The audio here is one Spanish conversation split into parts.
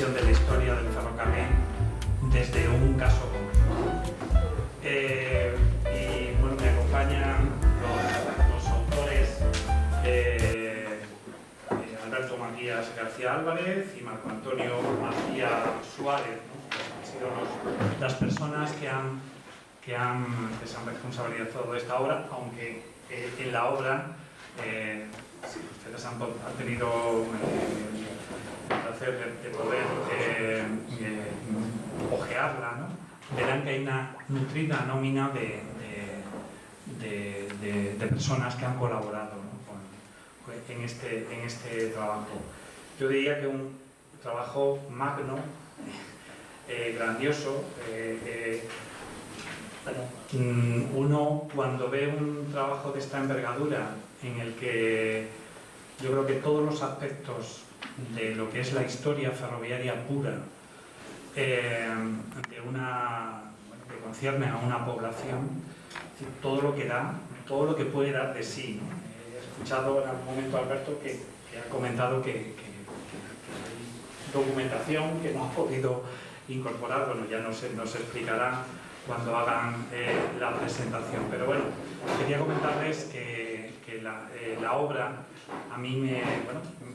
visión de la historia del ferrocarril desde un caso concreto. Y bueno, me acompañan los autores Alberto Matías García Álvarez y Marco Antonio Macía Suárez, ¿no? Han sido las personas que se han responsabilizado de esta obra, aunque en la obra, si ustedes han tenido el placer de poder ojearla, ¿no? Verán que hay una nutrida nómina de personas que han colaborado, ¿no? en este trabajo. Yo diría que un trabajo magno, grandioso. Uno, cuando ve un trabajo de esta envergadura, en el que yo creo que todos los aspectos de lo que es la historia ferroviaria pura, que concierne a una población, todo lo que da, todo lo que puede dar de sí, ¿no? He escuchado en algún momento a Alberto que ha comentado que hay documentación que no ha podido incorporar. Bueno, ya nos explicará cuando hagan la presentación, pero bueno, quería comentarles que la obra a mí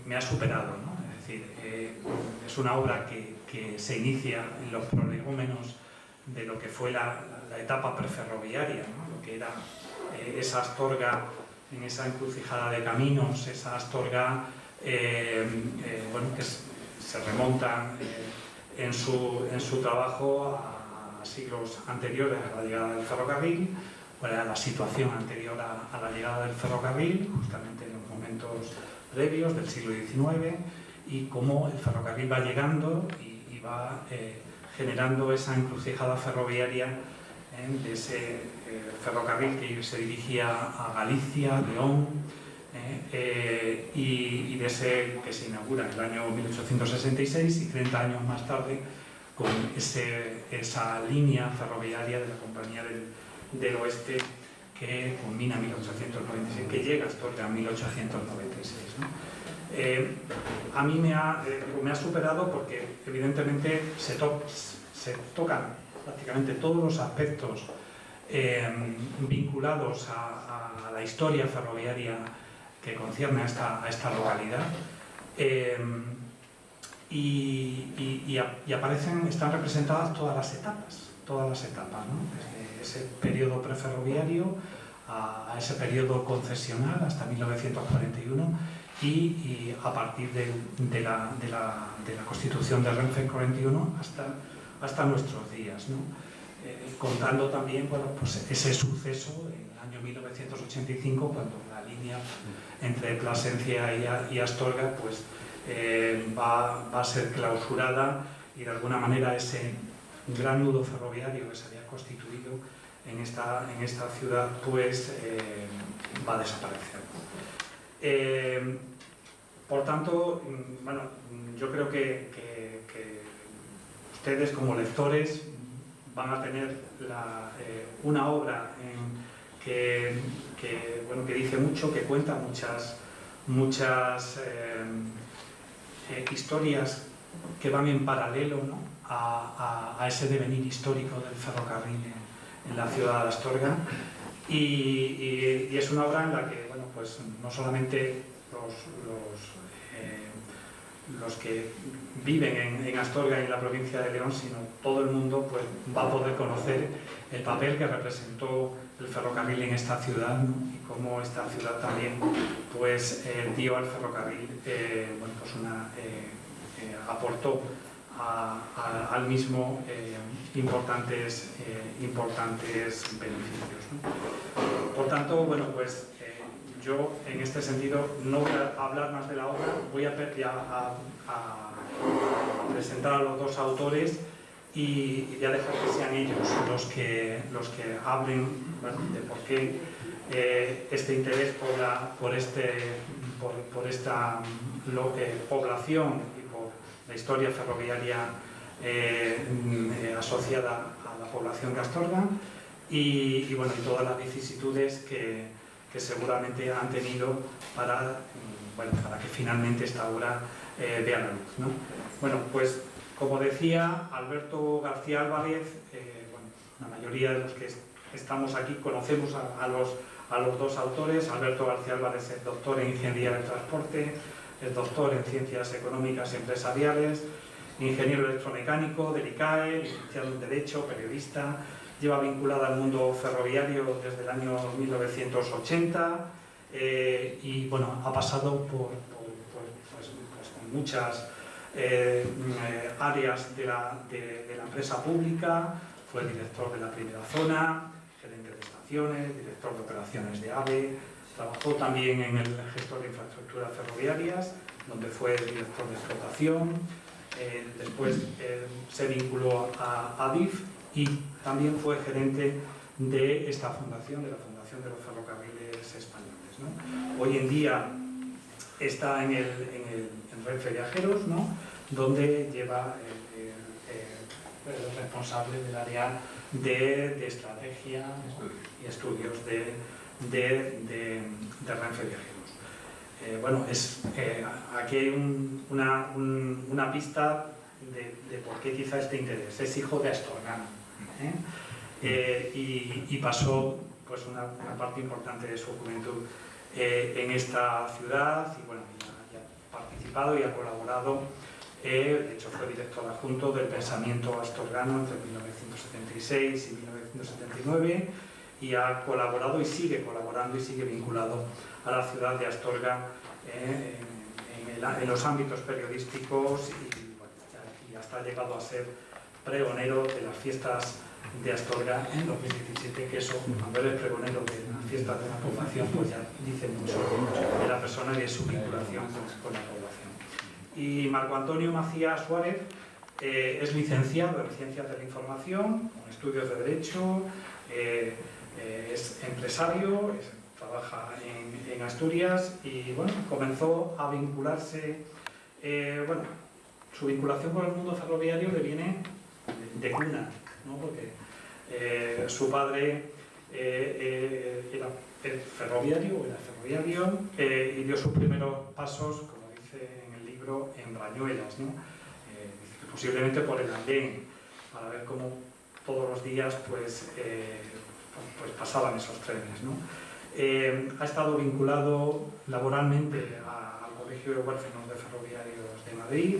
me ha superado, ¿no? Es decir, es una obra que se inicia en los prolegómenos de lo que fue la etapa preferroviaria, ¿no? Lo que era esa Astorga en esa encrucijada de caminos, esa Astorga que se remonta en su trabajo a siglos anteriores a la llegada del ferrocarril, cuál era la situación anterior a la llegada del ferrocarril, justamente en los momentos previos del siglo XIX, y cómo el ferrocarril va llegando y va generando esa encrucijada ferroviaria de ese ferrocarril que se dirigía a Galicia, León, y de ese que se inaugura en el año 1866 y 30 años más tarde con esa línea ferroviaria de la Compañía del Oeste que culmina en 1896, que llega hasta 1896, ¿no? A mí me ha superado porque evidentemente se tocan prácticamente todos los aspectos vinculados a la historia ferroviaria que concierne a esta localidad. Y están representadas todas las etapas, ¿no? Desde ese periodo preferroviario a ese periodo concesional hasta 1941 y a partir de la constitución de Renfe en 41 hasta nuestros días, ¿no? Contando también pues ese suceso en el año 1985, cuando la línea entre Plasencia y Astorga pues va a ser clausurada y de alguna manera ese gran nudo ferroviario que se había constituido en esta ciudad pues va a desaparecer. Por tanto, bueno, yo creo que ustedes como lectores van a tener una obra que dice mucho, que cuenta muchas historias que van en paralelo, ¿no? a ese devenir histórico del ferrocarril en la ciudad de Astorga, y es una obra en la que pues no solamente los que viven en Astorga y en la provincia de León, sino todo el mundo pues va a poder conocer el papel que representó el ferrocarril en esta ciudad, ¿no? Y cómo esta ciudad también pues dio al ferrocarril aportó al mismo importantes beneficios, ¿no? Por tanto, pues yo en este sentido no voy a hablar más de la obra, voy a presentar a los dos autores y ya dejar que sean ellos los que hablen, bueno, de por qué este interés por esta población y por la historia ferroviaria asociada a la población de Astorga y todas las vicisitudes que seguramente han tenido para que finalmente esta obra vea la luz, ¿no? Bueno, pues Como decía, Alberto García Álvarez, bueno, la mayoría de los que estamos aquí conocemos a los dos autores. Alberto García Álvarez es doctor en Ingeniería del Transporte, es doctor en Ciencias Económicas y Empresariales, ingeniero electromecánico del ICAE, licenciado en Derecho, periodista, lleva vinculado al mundo ferroviario desde el año 1980 y bueno, ha pasado por muchas áreas de la empresa pública. Fue director de la primera zona, gerente de estaciones, director de operaciones de AVE, trabajó también en el gestor de infraestructuras ferroviarias, donde fue director de explotación. Después se vinculó a ADIF y también fue gerente de esta fundación, de la Fundación de los Ferrocarriles Españoles, ¿no? Hoy en día está en Renfe Viajeros, ¿no? Donde lleva el responsable del área de estrategia y estudios de Renfe Viajeros. Bueno, aquí hay una pista de por qué quizá este interés. Es hijo de astorgano, y pasó pues una parte importante de su juventud en esta ciudad y bueno, ya ha participado y ha colaborado. De hecho, fue director adjunto del pensamiento astorgano entre 1976 y 1979 y ha colaborado y sigue colaborando y sigue vinculado a la ciudad de Astorga en los ámbitos periodísticos y hasta ha llegado a ser pregonero de las fiestas de Astorga en 2017, que eso, cuando eres pregonero de las fiestas de una población, pues ya dice mucho de la persona y de su vinculación con la población. Y Marco Antonio Macías Suárez es licenciado en Ciencias de la Información, con estudios de Derecho, es empresario, trabaja en Asturias y bueno, comenzó a vincularse, bueno, su vinculación con el mundo ferroviario le viene de cuna, ¿no? Porque su padre era ferroviario y dio sus primeros pasos, como dice en el libro, en Brañuelas, ¿no? Posiblemente por el andén, para ver cómo todos los días pues pasaban esos trenes, ¿no? Ha estado vinculado laboralmente al Colegio de Huérfanos de Ferroviarios de Madrid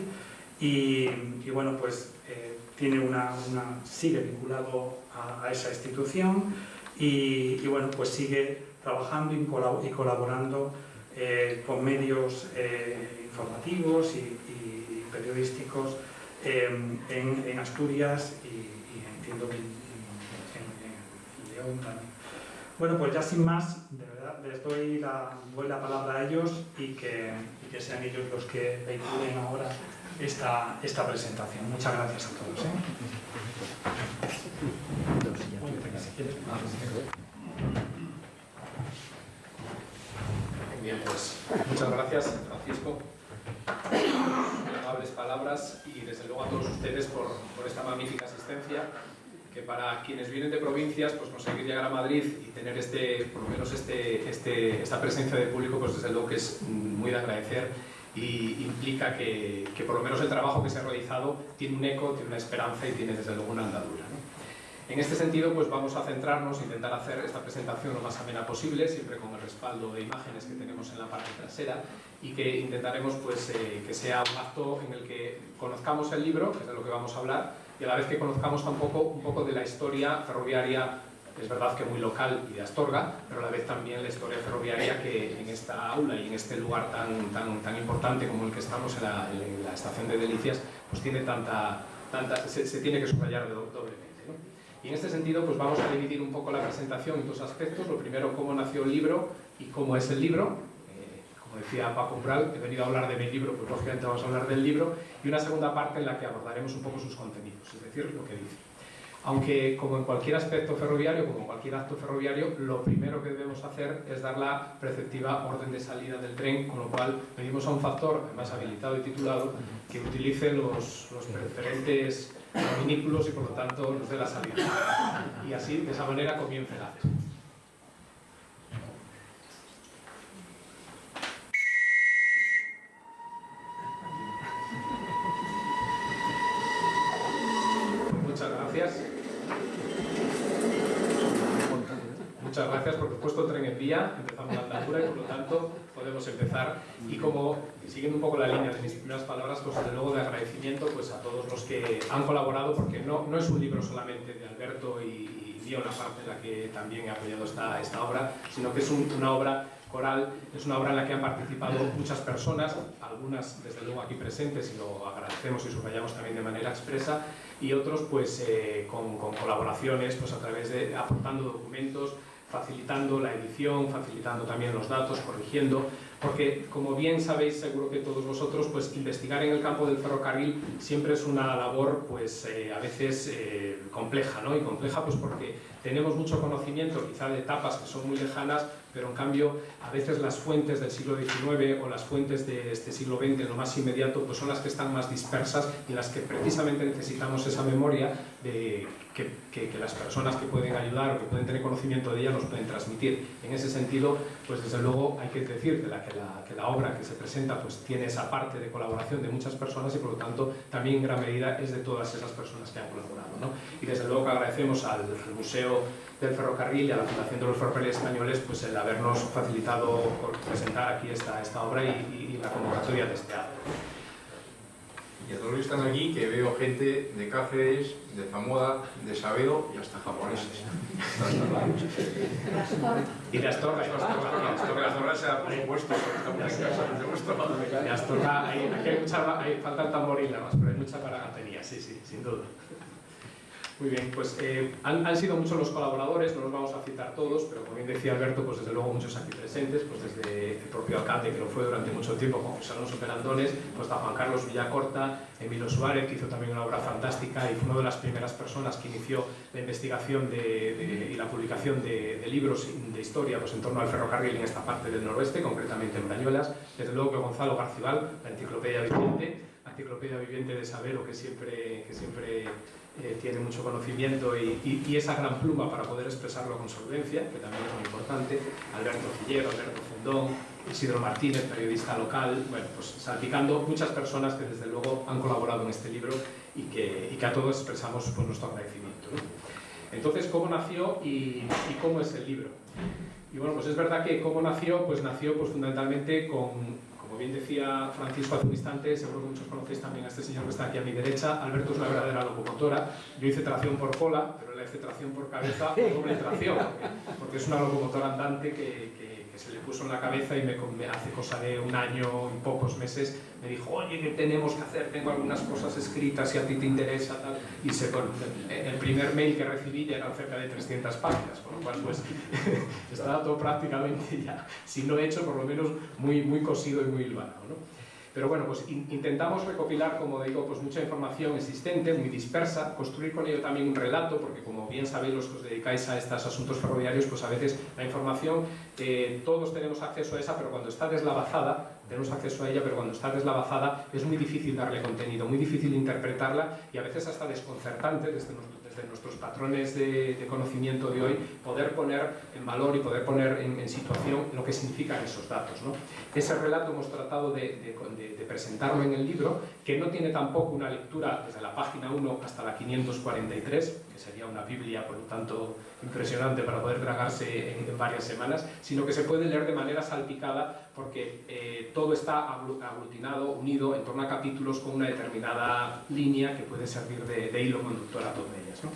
y bueno, pues tiene sigue vinculado a esa institución y bueno, pues sigue trabajando y colaborando con medios informativos y periodísticos en Asturias y entiendo que en León también. Bueno, pues ya sin más, de verdad, les doy la palabra a ellos y que sean ellos los que vehiculen ahora esta presentación. Muchas gracias a todos. Bien, pues muchas gracias, Francisco, por amables palabras y desde luego a todos ustedes por esta magnífica asistencia, que para quienes vienen de provincias, pues conseguir llegar a Madrid y tener por lo menos esta presencia de público, pues desde luego que es muy de agradecer y implica que por lo menos el trabajo que se ha realizado tiene un eco, tiene una esperanza y tiene desde luego una andadura, ¿no? En este sentido, pues vamos a centrarnos, intentar hacer esta presentación lo más amena posible, siempre con el respaldo de imágenes que tenemos en la parte trasera y que intentaremos pues, que sea un acto en el que conozcamos el libro, que es de lo que vamos a hablar, y a la vez que conozcamos un poco de la historia ferroviaria, es verdad que muy local y de Astorga, pero a la vez también la historia ferroviaria que en esta aula y en este lugar tan importante como el que estamos en la estación de Delicias, pues tiene se tiene que subrayar doblemente, ¿no? Y en este sentido, pues vamos a dividir un poco la presentación en dos aspectos. Lo primero, cómo nació el libro y cómo es el libro. Como decía Paco Umbral, he venido a hablar de mi libro, pues lógicamente vamos a hablar del libro. Y una segunda parte en la que abordaremos un poco sus contenidos, es decir, lo que dice. Aunque, como en cualquier aspecto ferroviario, como en cualquier acto ferroviario, lo primero que debemos hacer es dar la preceptiva orden de salida del tren, con lo cual pedimos a un factor, además habilitado y titulado, que utilice los preferentes minículos y por lo tanto los de la salida. Y así, de esa manera, comienza el acto. muchas gracias porque he puesto tren en vía, empezamos la andadura y por lo tanto podemos empezar. Y como, siguiendo un poco la línea de mis primeras palabras, pues desde luego de agradecimiento pues, a todos los que han colaborado, porque no es un libro solamente de Alberto y mío, una parte en la que también he apoyado esta obra, sino que es una obra coral, es una obra en la que han participado muchas personas, algunas desde luego aquí presentes y lo agradecemos y subrayamos también de manera expresa, y otros pues con colaboraciones pues a través de aportando documentos, facilitando la edición, facilitando también los datos, corrigiendo, porque como bien sabéis seguro que todos vosotros, pues investigar en el campo del ferrocarril siempre es una labor pues a veces compleja, ¿no? Y compleja pues porque tenemos mucho conocimiento quizá de etapas que son muy lejanas, pero en cambio a veces las fuentes del siglo XIX o las fuentes de este siglo XX, en lo más inmediato, pues son las que están más dispersas y las que precisamente necesitamos esa memoria de que las personas que pueden ayudar o que pueden tener conocimiento de ella nos pueden transmitir. En ese sentido, pues desde luego hay que decir que la obra que se presenta pues tiene esa parte de colaboración de muchas personas y por lo tanto también en gran medida es de todas esas personas que han colaborado, ¿no? Y desde luego que agradecemos al Museo del Ferrocarril y a la Fundación de los Ferrocarriles Españoles pues el habernos facilitado por presentar aquí esta obra y la convocatoria de este año. Y a todos los que están aquí, que veo gente de Cáceres, de Zamora, de Sabedo y hasta japoneses. Y de Astorga. De Astorga se ha puesto, estamos en casa, por supuesto. De Astorga, aquí faltan tamborilas más, pero hay mucha paragatería, sí, sin duda. Muy bien, pues han sido muchos los colaboradores, no los vamos a citar todos, pero como bien decía Alberto, pues desde luego muchos aquí presentes, pues desde el propio alcalde, que lo fue durante mucho tiempo, como José Alonso Perandones, pues está Juan Carlos Villacorta, Emilio Suárez, que hizo también una obra fantástica y fue una de las primeras personas que inició la investigación y la publicación de libros de historia pues en torno al ferrocarril en esta parte del noroeste, concretamente en Brañuelas. Desde luego que Gonzalo Garcibal, la enciclopedia viviente de Sabero, que siempre tiene mucho conocimiento y esa gran pluma para poder expresarlo con solvencia, que también es muy importante. Alberto Cillero, Alberto Fundón, Isidro Martínez, periodista local, bueno, pues salpicando muchas personas que desde luego han colaborado en este libro y que a todos expresamos pues, nuestro agradecimiento, ¿no? Entonces, ¿cómo nació y cómo es el libro? Y bueno, pues es verdad que cómo nació, pues fundamentalmente como bien decía Francisco hace un instante, seguro que muchos conocéis también a este señor que está aquí a mi derecha. Alberto es una verdadera locomotora. Yo hice tracción por cola, pero él hice tracción por cabeza o doble tracción, porque es una locomotora andante que se le puso en la cabeza y me hace cosa de un año y pocos meses me dijo, oye, ¿qué tenemos que hacer? Tengo algunas cosas escritas, si a ti te interesa, tal. Y el primer mail que recibí ya eran cerca de 300 páginas, con lo cual pues estaba todo prácticamente ya, si no hecho, por lo menos muy cosido y muy hilvanado, ¿no? Pero bueno, pues intentamos recopilar, como digo, pues mucha información existente, muy dispersa, construir con ello también un relato, porque como bien sabéis los que os dedicáis a estos asuntos ferroviarios, pues a veces la información, todos tenemos acceso a esa, pero cuando está deslavazada, tenemos acceso a ella, pero cuando está deslavazada es muy difícil darle contenido, muy difícil interpretarla y a veces hasta desconcertante desde nuestros patrones de conocimiento de hoy, poder poner en valor y poder poner en situación lo que significan esos datos, ¿no? Ese relato hemos tratado de presentarlo en el libro, que no tiene tampoco una lectura desde la página 1 hasta la 543, que sería una Biblia, por lo tanto, impresionante para poder tragarse en varias semanas, sino que se puede leer de manera salpicada porque todo está aglutinado, unido en torno a capítulos con una determinada línea que puede servir de hilo conductor a todas ellas, ¿no?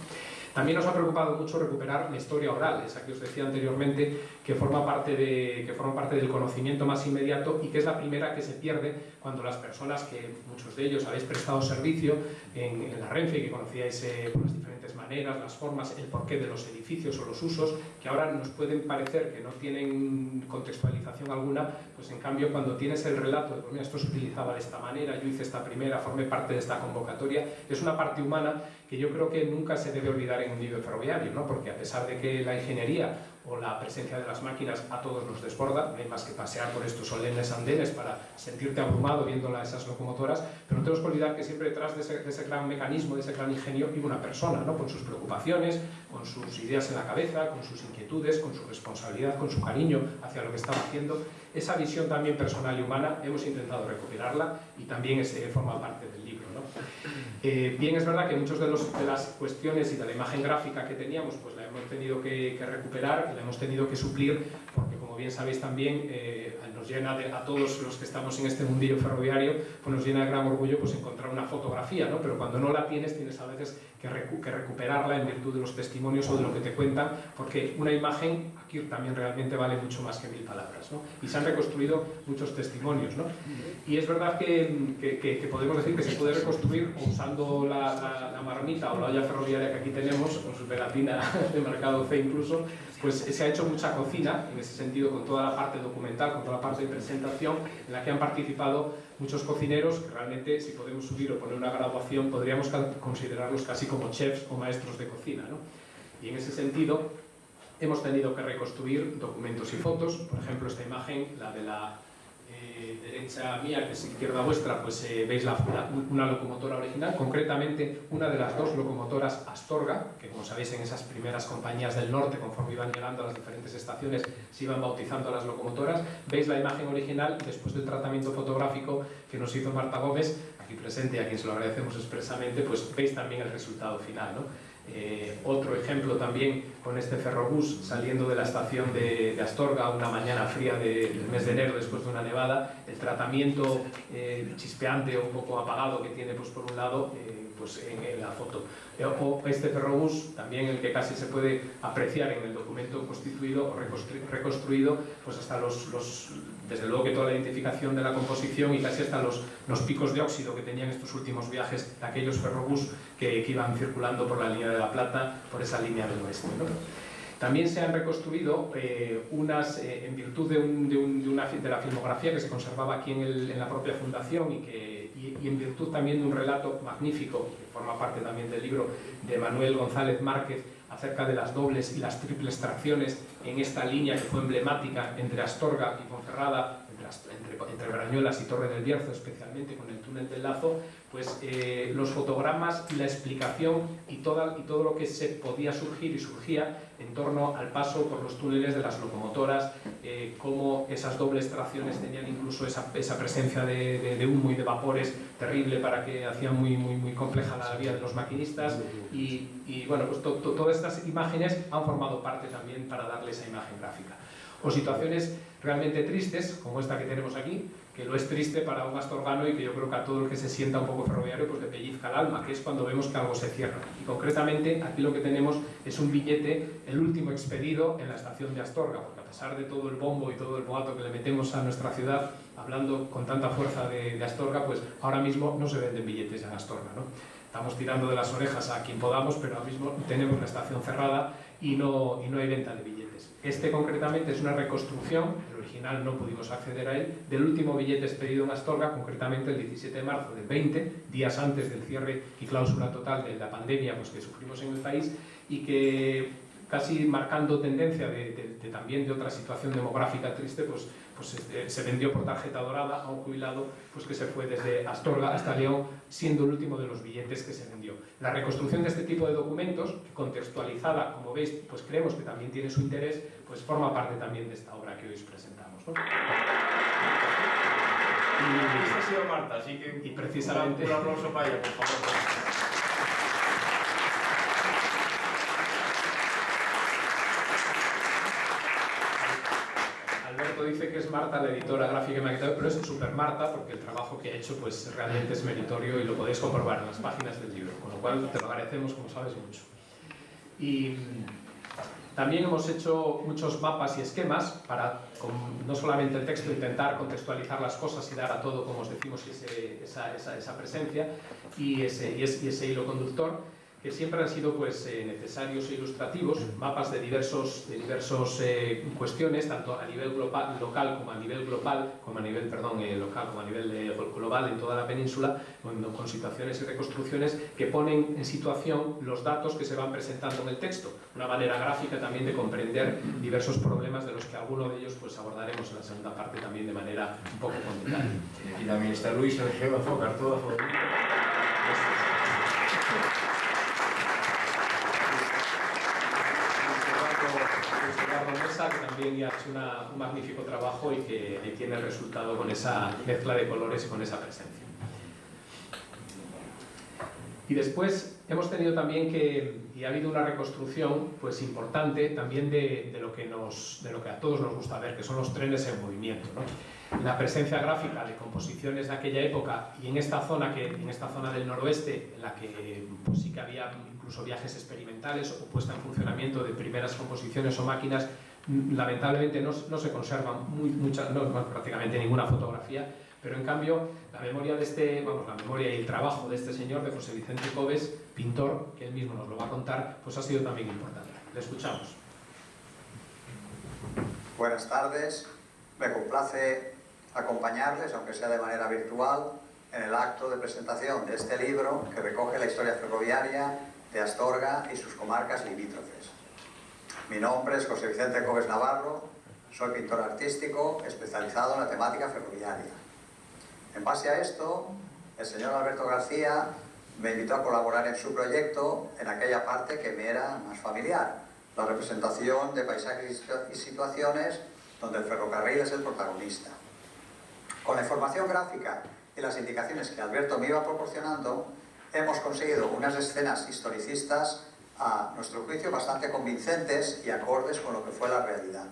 También nos ha preocupado mucho recuperar la historia oral, esa que os decía anteriormente, que forma parte del conocimiento más inmediato y que es la primera que se pierde cuando las personas que muchos de ellos habéis prestado servicio en la Renfe, que conocíais por las diferentes maneras, las formas, el porqué de los edificios o los usos, que ahora nos pueden parecer que no tienen contextualización alguna, pues en cambio cuando tienes el relato de, pues mira, esto se utilizaba de esta manera, yo hice esta primera, formé parte de esta convocatoria, es una parte humana que yo creo que nunca se debe olvidar en un libro ferroviario, ¿no? Porque a pesar de que la ingeniería o la presencia de las máquinas a todos nos desborda, no hay más que pasear por estos solemnes andenes para sentirte abrumado viendo esas locomotoras, pero no tenemos que olvidar que siempre detrás de ese gran mecanismo, de ese gran ingenio, iba una persona, ¿no? Con sus preocupaciones, con sus ideas en la cabeza, con sus inquietudes, con su responsabilidad, con su cariño hacia lo que estaba haciendo. Esa visión también personal y humana hemos intentado recopilarla y también forma parte del libro, ¿no? Bien, es verdad que muchas de las cuestiones y de la imagen gráfica que teníamos pues la hemos tenido que recuperar, la hemos tenido que suplir porque, como bien sabéis también, nos llena a todos los que estamos en este mundillo ferroviario, pues nos llena de gran orgullo pues encontrar una fotografía, ¿no? Pero cuando no la tienes a veces que recuperarla en virtud de los testimonios o de lo que te cuentan, porque una imagen aquí también realmente vale mucho más que 1000 palabras, ¿no? Y se han reconstruido muchos testimonios, ¿no? Y es verdad que podemos decir que se puede reconstruir usando la marmita o la olla ferroviaria que aquí tenemos, con su pegatina de marcado C incluso, pues se ha hecho mucha cocina, en ese sentido, con toda la parte documental, con toda la parte de presentación, en la que han participado muchos cocineros que realmente, si podemos subir o poner una graduación, podríamos considerarlos casi como chefs o maestros de cocina, ¿no? Y en ese sentido, hemos tenido que reconstruir documentos y fotos. Por ejemplo, esta imagen, la de la derecha mía, que es izquierda vuestra, pues veis una locomotora original, concretamente una de las 2 locomotoras Astorga, que como sabéis en esas primeras compañías del norte, conforme iban llegando a las diferentes estaciones, se iban bautizando las locomotoras. Veis la imagen original después del tratamiento fotográfico que nos hizo Marta Gómez, aquí presente, a quien se lo agradecemos expresamente, pues veis también el resultado final, ¿no? Otro ejemplo también con este ferrobús saliendo de la estación de Astorga una mañana fría del mes de enero después de una nevada, el tratamiento chispeante o un poco apagado que tiene pues por un lado pues en la foto. O este ferrobús, también el que casi se puede apreciar en el documento constituido o reconstruido, pues hasta desde luego que toda la identificación de la composición y casi hasta los picos de óxido que tenían estos últimos viajes de aquellos ferrobús que iban circulando por la línea de la Plata, por esa línea del oeste, ¿no? También se han reconstruido unas, en virtud de la filmografía que se conservaba aquí en la propia fundación y en virtud también de un relato magnífico, que forma parte también del libro de Manuel González Márquez, acerca de las dobles y las triples tracciones en esta línea que fue emblemática entre Astorga y Ponferrada, entre Brañuelas y Torre del Bierzo, especialmente con el túnel del Lazo, pues los fotogramas y la explicación y todo lo que se podía surgir y surgía en torno al paso por los túneles de las locomotoras, cómo esas dobles tracciones tenían incluso esa presencia de humo y de vapores terrible para que hacían muy compleja la vida de los maquinistas y bueno, pues todas estas imágenes han formado parte también para darle esa imagen gráfica. O situaciones realmente tristes, como esta que tenemos aquí, que lo es triste para un astorgano y que yo creo que a todo el que se sienta un poco ferroviario pues le pellizca el alma, que es cuando vemos que algo se cierra. Y concretamente aquí lo que tenemos es un billete, el último expedido en la estación de Astorga, porque a pesar de todo el bombo y todo el boato que le metemos a nuestra ciudad, hablando con tanta fuerza de Astorga, pues ahora mismo no se venden billetes en Astorga, ¿no? Estamos tirando de las orejas a quien podamos, pero ahora mismo tenemos la estación cerrada y no hay venta de billetes. Este concretamente es una reconstrucción, el original no pudimos acceder a él, del último billete expedido en Astorga, concretamente el 17 de marzo del 20, días antes del cierre y clausura total de la pandemia pues, que sufrimos en el país y que casi marcando tendencia también de otra situación demográfica triste, pues se vendió por tarjeta dorada a un jubilado pues que se fue desde Astorga hasta León, siendo el último de los billetes que se vendió. La reconstrucción de este tipo de documentos, contextualizada, como veis, pues creemos que también tiene su interés, pues forma parte también de esta obra que hoy os presentamos, ¿no? Y esta ha sido Marta, así que y precisamente un aplauso para ella, por favor. Alberto dice que es Marta la editora gráfica y maquetadora, pero es Super Marta porque el trabajo que ha hecho pues realmente es meritorio y lo podéis comprobar en las páginas del libro, con lo cual te lo agradecemos, como sabes, mucho. Y también hemos hecho muchos mapas y esquemas para, con no solamente el texto, intentar contextualizar las cosas y dar a todo, como os decimos, esa presencia y ese hilo conductor, que siempre han sido pues, necesarios e ilustrativos, mapas de diversos cuestiones, tanto a nivel local como a nivel global, local como a nivel global en toda la península, con situaciones y reconstrucciones que ponen en situación los datos que se van presentando en el texto, una manera gráfica también de comprender diversos problemas de los que alguno de ellos pues, abordaremos en la segunda parte también de manera un poco con detalle. Y también está Luis, el geógrafo, cartógrafo. Que también ya ha hecho un magnífico trabajo y que ahí tiene el resultado con esa mezcla de colores y con esa presencia. Y después, hemos tenido también y ha habido una reconstrucción pues importante también de lo que a todos nos gusta ver, que son los trenes en movimiento, ¿no? La presencia gráfica de composiciones de aquella época y en esta zona del noroeste, en la que pues sí que había incluso viajes experimentales o puesta en funcionamiento de primeras composiciones o máquinas, lamentablemente no se conserva prácticamente ninguna fotografía, pero en cambio la memoria la memoria y el trabajo de este señor, de José Vicente Coves, pintor, que él mismo nos lo va a contar, pues ha sido también importante. Le escuchamos. Buenas tardes, me complace acompañarles, aunque sea de manera virtual, en el acto de presentación de este libro que recoge la historia ferroviaria de Astorga y sus comarcas limítrofes. Mi nombre es José Vicente Coves Navarro, soy pintor artístico especializado en la temática ferroviaria. En base a esto, el señor Alberto García me invitó a colaborar en su proyecto en aquella parte que me era más familiar, la representación de paisajes y situaciones donde el ferrocarril es el protagonista. Con la información gráfica y las indicaciones que Alberto me iba proporcionando, hemos conseguido unas escenas historicistas, a nuestro juicio, bastante convincentes y acordes con lo que fue la realidad.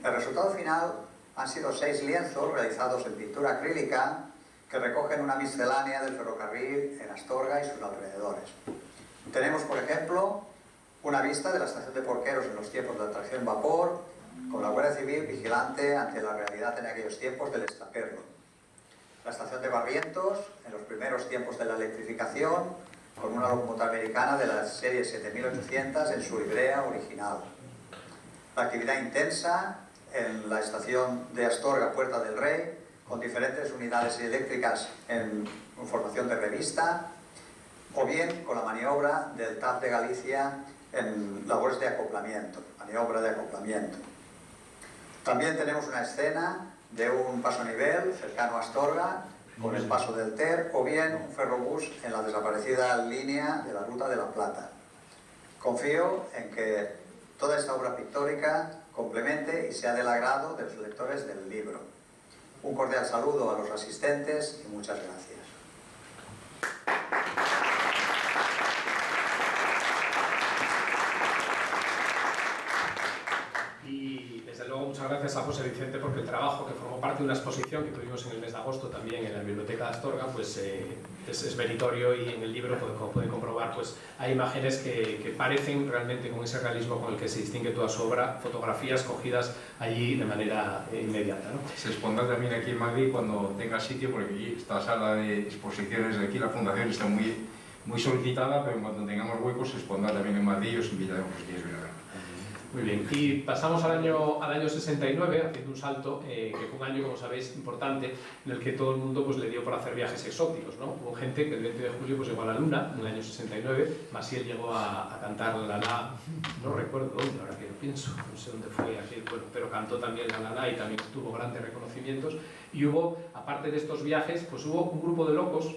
El resultado final han sido 6 lienzos realizados en pintura acrílica que recogen una miscelánea del ferrocarril en Astorga y sus alrededores. Tenemos, por ejemplo, una vista de la estación de Porqueros en los tiempos de la tracción vapor, con la Guardia Civil vigilante ante la realidad en aquellos tiempos del extraperlo. La estación de Barrientos, en los primeros tiempos de la electrificación, con una locomotora americana de la serie 7800 en su librea original. La actividad intensa en la estación de Astorga, Puerta del Rey, con diferentes unidades eléctricas en formación de revista, o bien con la maniobra del TAF de Galicia en labores de acoplamiento, maniobra de acoplamiento. También tenemos una escena de un paso a nivel cercano a Astorga, con el paso del Ter, o bien un ferrobús en la desaparecida línea de la Ruta de la Plata. Confío en que toda esta obra pictórica complemente y sea del agrado de los lectores del libro. Un cordial saludo a los asistentes y muchas gracias. Y desde luego muchas gracias a José Vicente, porque el trabajo que formó parte de una exposición que tuvimos en el mes de agosto también en la Biblioteca de Astorga pues es meritorio, y en el libro, como pueden comprobar, pues hay imágenes que parecen realmente con ese realismo con el que se distingue toda su obra, fotografías cogidas allí de manera inmediata, ¿no? Se expondrá también aquí en Madrid cuando tenga sitio, porque aquí esta sala de exposiciones de aquí, la Fundación, está muy solicitada, pero cuando tengamos huecos se expondrá también en Madrid y os invitaremos si queréis venir a ver. Muy bien, y pasamos al año 69, haciendo un salto, que fue un año, como sabéis, importante, en el que todo el mundo pues, le dio por hacer viajes exóticos, ¿no? Hubo gente que el 20 de julio pues, llegó a la Luna, en el año 69, Maciel llegó a cantar La, no recuerdo dónde, ahora que lo pienso, no sé dónde fue aquel, bueno, pero cantó también La y también tuvo grandes reconocimientos, y hubo, aparte de estos viajes, pues hubo un grupo de locos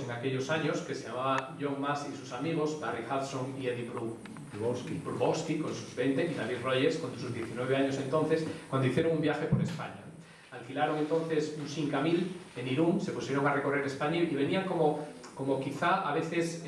en aquellos años, que se llamaba John Mass y sus amigos, Barry Hudson y Eddie Brubowski con sus 20 y David Rogers con sus 19 años entonces, cuando hicieron un viaje por España. Alquilaron entonces un 5000 en Irún, se pusieron a recorrer España y venían como quizá a veces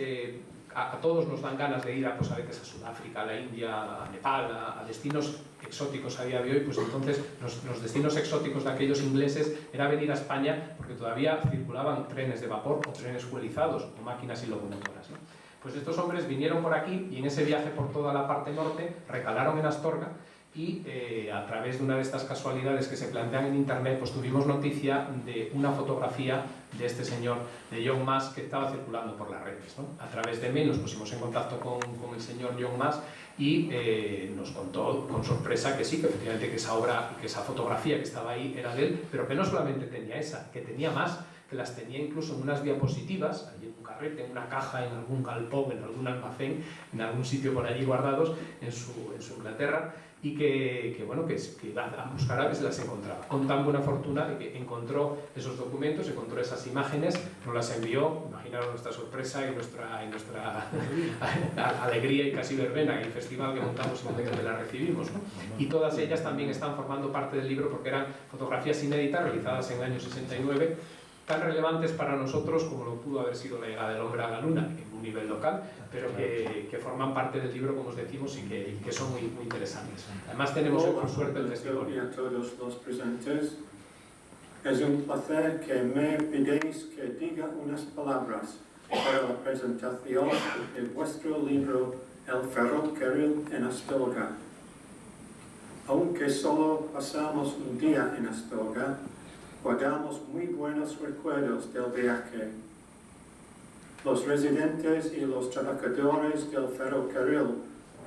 a todos nos dan ganas de ir a veces a Sudáfrica, a la India, a Nepal, a destinos exóticos a día de hoy. Pues entonces los destinos exóticos de aquellos ingleses era venir a España, porque todavía circulaban trenes de vapor o trenes fuelizados o máquinas y locomotoras, ¿no? Pues estos hombres vinieron por aquí y en ese viaje por toda la parte norte recalaron en Astorga, y a través de una de estas casualidades que se plantean en internet, pues tuvimos noticia de una fotografía de este señor, de John Mass, que estaba circulando por las redes, ¿no? A través de mail nos pusimos en contacto con el señor John Mass y nos contó con sorpresa que sí, que efectivamente que esa obra, que esa fotografía que estaba ahí era de él, pero que no solamente tenía esa, que tenía más, que las tenía incluso en unas diapositivas, allí en un carrete, en una caja, en algún galpón, en algún almacén, en algún sitio por allí guardados en su Inglaterra, y que iba a buscar a ver si las encontraba. Con tan buena fortuna de que encontró esos documentos, encontró esas imágenes, nos las envió. Imaginaros nuestra sorpresa y nuestra alegría y casi verbena en el festival que montamos en el que las recibimos, ¿no? Y todas ellas también están formando parte del libro, porque eran fotografías inéditas realizadas en el año 69, tan relevantes para nosotros como lo pudo haber sido la llegada del hombre a la luna en un nivel local, pero que forman parte del libro, como os decimos, y que son muy, muy interesantes. Además tenemos por suerte el testimonio. A todos los presentes, es un placer que me pidáis que diga unas palabras para la presentación de vuestro libro El ferrocarril en Astorga. Aunque solo pasamos un día en Astorga, guardamos muy buenos recuerdos del viaje. Los residentes y los trabajadores del ferrocarril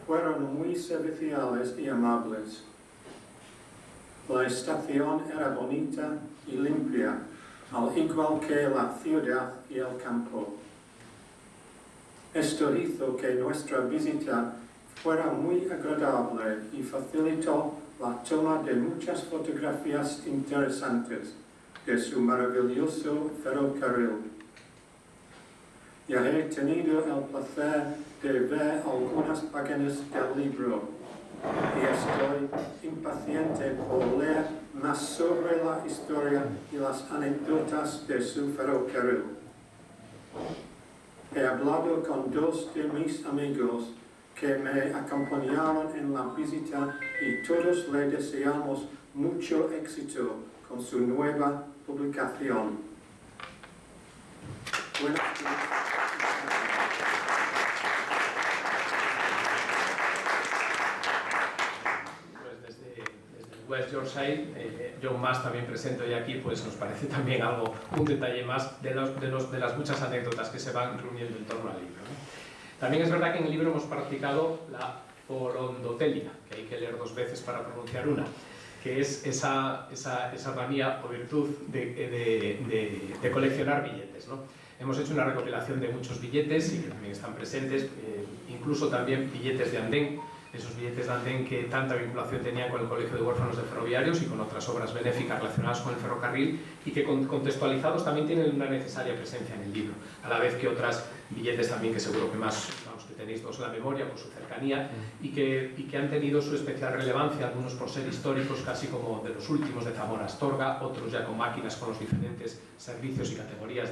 fueron muy serviciales y amables. La estación era bonita y limpia, al igual que la ciudad y el campo. Esto hizo que nuestra visita fuera muy agradable y facilitó la toma de muchas fotografías interesantes de su maravilloso ferrocarril. Ya he tenido el placer de ver algunas páginas del libro y estoy impaciente por leer más sobre la historia y las anécdotas de su ferrocarril. He hablado con dos de mis amigos que me acompañaron en la visita y todos le deseamos mucho éxito con su nueva publicación. Buenas noches. Pues desde West Yorkshire, John Mas también presente hoy aquí, pues nos parece también un detalle más de las muchas anécdotas que se van reuniendo en torno al libro, ¿no? También es verdad que en el libro hemos practicado la forondotelia, que hay que leer 2 veces para pronunciar una, que es esa manía o virtud de coleccionar billetes, ¿no? Hemos hecho una recopilación de muchos billetes y que también están presentes, incluso también billetes de andén, esos billetes de andén que tanta vinculación tenían con el Colegio de Huérfanos de Ferroviarios y con otras obras benéficas relacionadas con el ferrocarril y que contextualizados también tienen una necesaria presencia en el libro, a la vez que otras billetes también que seguro que más que tenéis todos en la memoria por su cercanía y que han tenido su especial relevancia, algunos por ser históricos casi como de los últimos de Zamora Astorga, otros ya con máquinas con los diferentes servicios y categorías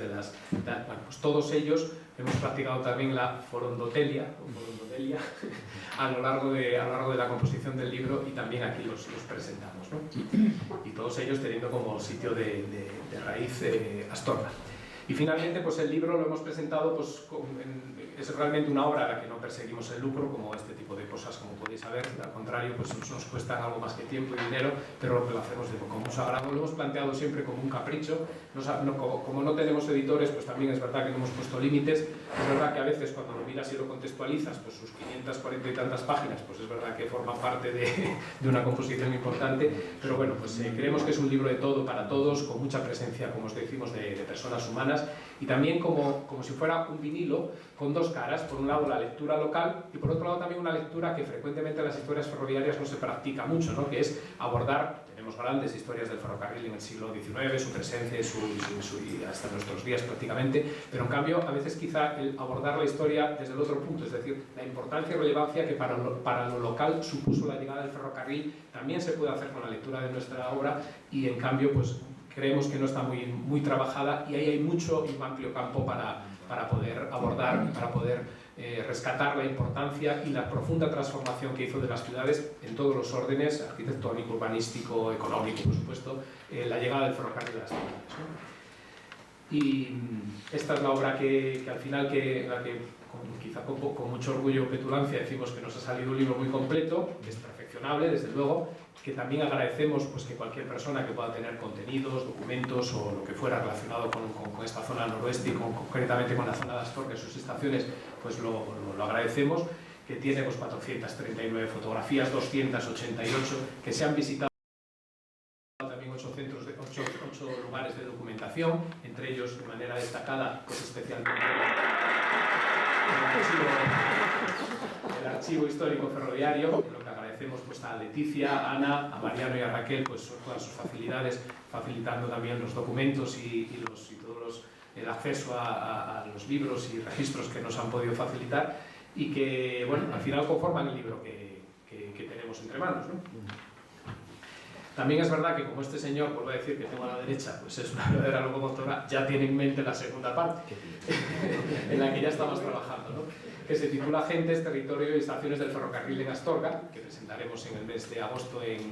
bueno, pues todos ellos hemos practicado también la forondotelia a lo largo de la composición del libro y también aquí los presentamos, ¿no? Y todos ellos teniendo como sitio de raíz Astorga. Y finalmente, pues el libro lo hemos presentado, pues es realmente una obra a la que no perseguimos el lucro, como este tipo de cosas, como podéis saber, al contrario, pues nos cuestan algo más que tiempo y dinero, pero lo hacemos con mucho agrado. Lo hemos planteado siempre como un capricho, como no tenemos editores, pues también es verdad que no hemos puesto límites, es verdad que a veces cuando lo miras y lo contextualizas, pues sus 540 y tantas páginas, pues es verdad que forman parte de una composición importante, pero bueno, pues creemos que es un libro de todo para todos, con mucha presencia, como os decimos, de personas humanas, y también como si fuera un vinilo con 2 caras, por un lado la lectura local y por otro lado también una lectura que frecuentemente en las historias ferroviarias no se practica mucho, ¿no? Que es abordar, tenemos grandes historias del ferrocarril en el siglo XIX, su presencia y hasta nuestros días prácticamente, pero en cambio a veces quizá el abordar la historia desde el otro punto, es decir, la importancia y relevancia que para lo local supuso la llegada del ferrocarril, también se puede hacer con la lectura de nuestra obra y en cambio pues creemos que no está muy trabajada y ahí hay mucho y un amplio campo para poder abordar, para poder rescatar la importancia y la profunda transformación que hizo de las ciudades en todos los órdenes, arquitectónico, urbanístico, económico, por supuesto, la llegada del ferrocarril a las ciudades, ¿no? Y esta es la obra que al final, quizá con mucho orgullo o petulancia decimos que nos ha salido un libro muy completo, que es perfeccionable, desde luego, que también agradecemos pues, que cualquier persona que pueda tener contenidos, documentos o lo que fuera relacionado con esta zona noroeste y concretamente con la zona de Astorga y sus estaciones, pues lo agradecemos, que tiene pues, 439 fotografías, 288 que se han visitado, también 8 lugares de documentación, entre ellos de manera destacada, pues especialmente el archivo histórico ferroviario, lo que agradecemos pues, a Leticia, a Ana, a Mariano y a Raquel pues, todas sus facilidades, facilitando también los documentos y el acceso a los libros y registros que nos han podido facilitar y que bueno, al final conforman el libro que tenemos entre manos, ¿no? También es verdad que como este señor, vuelvo a decir que tengo a la derecha, pues es una verdadera locomotora, ya tiene en mente la segunda parte, en la que ya estamos trabajando, ¿no? Que se titula Gentes, Territorio y Estaciones del Ferrocarril en Astorga, que presentaremos en el mes de agosto del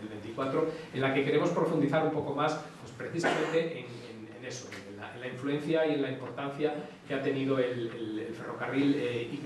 24, en la que queremos profundizar un poco más, pues precisamente en eso, en la influencia y en la importancia que ha tenido el ferrocarril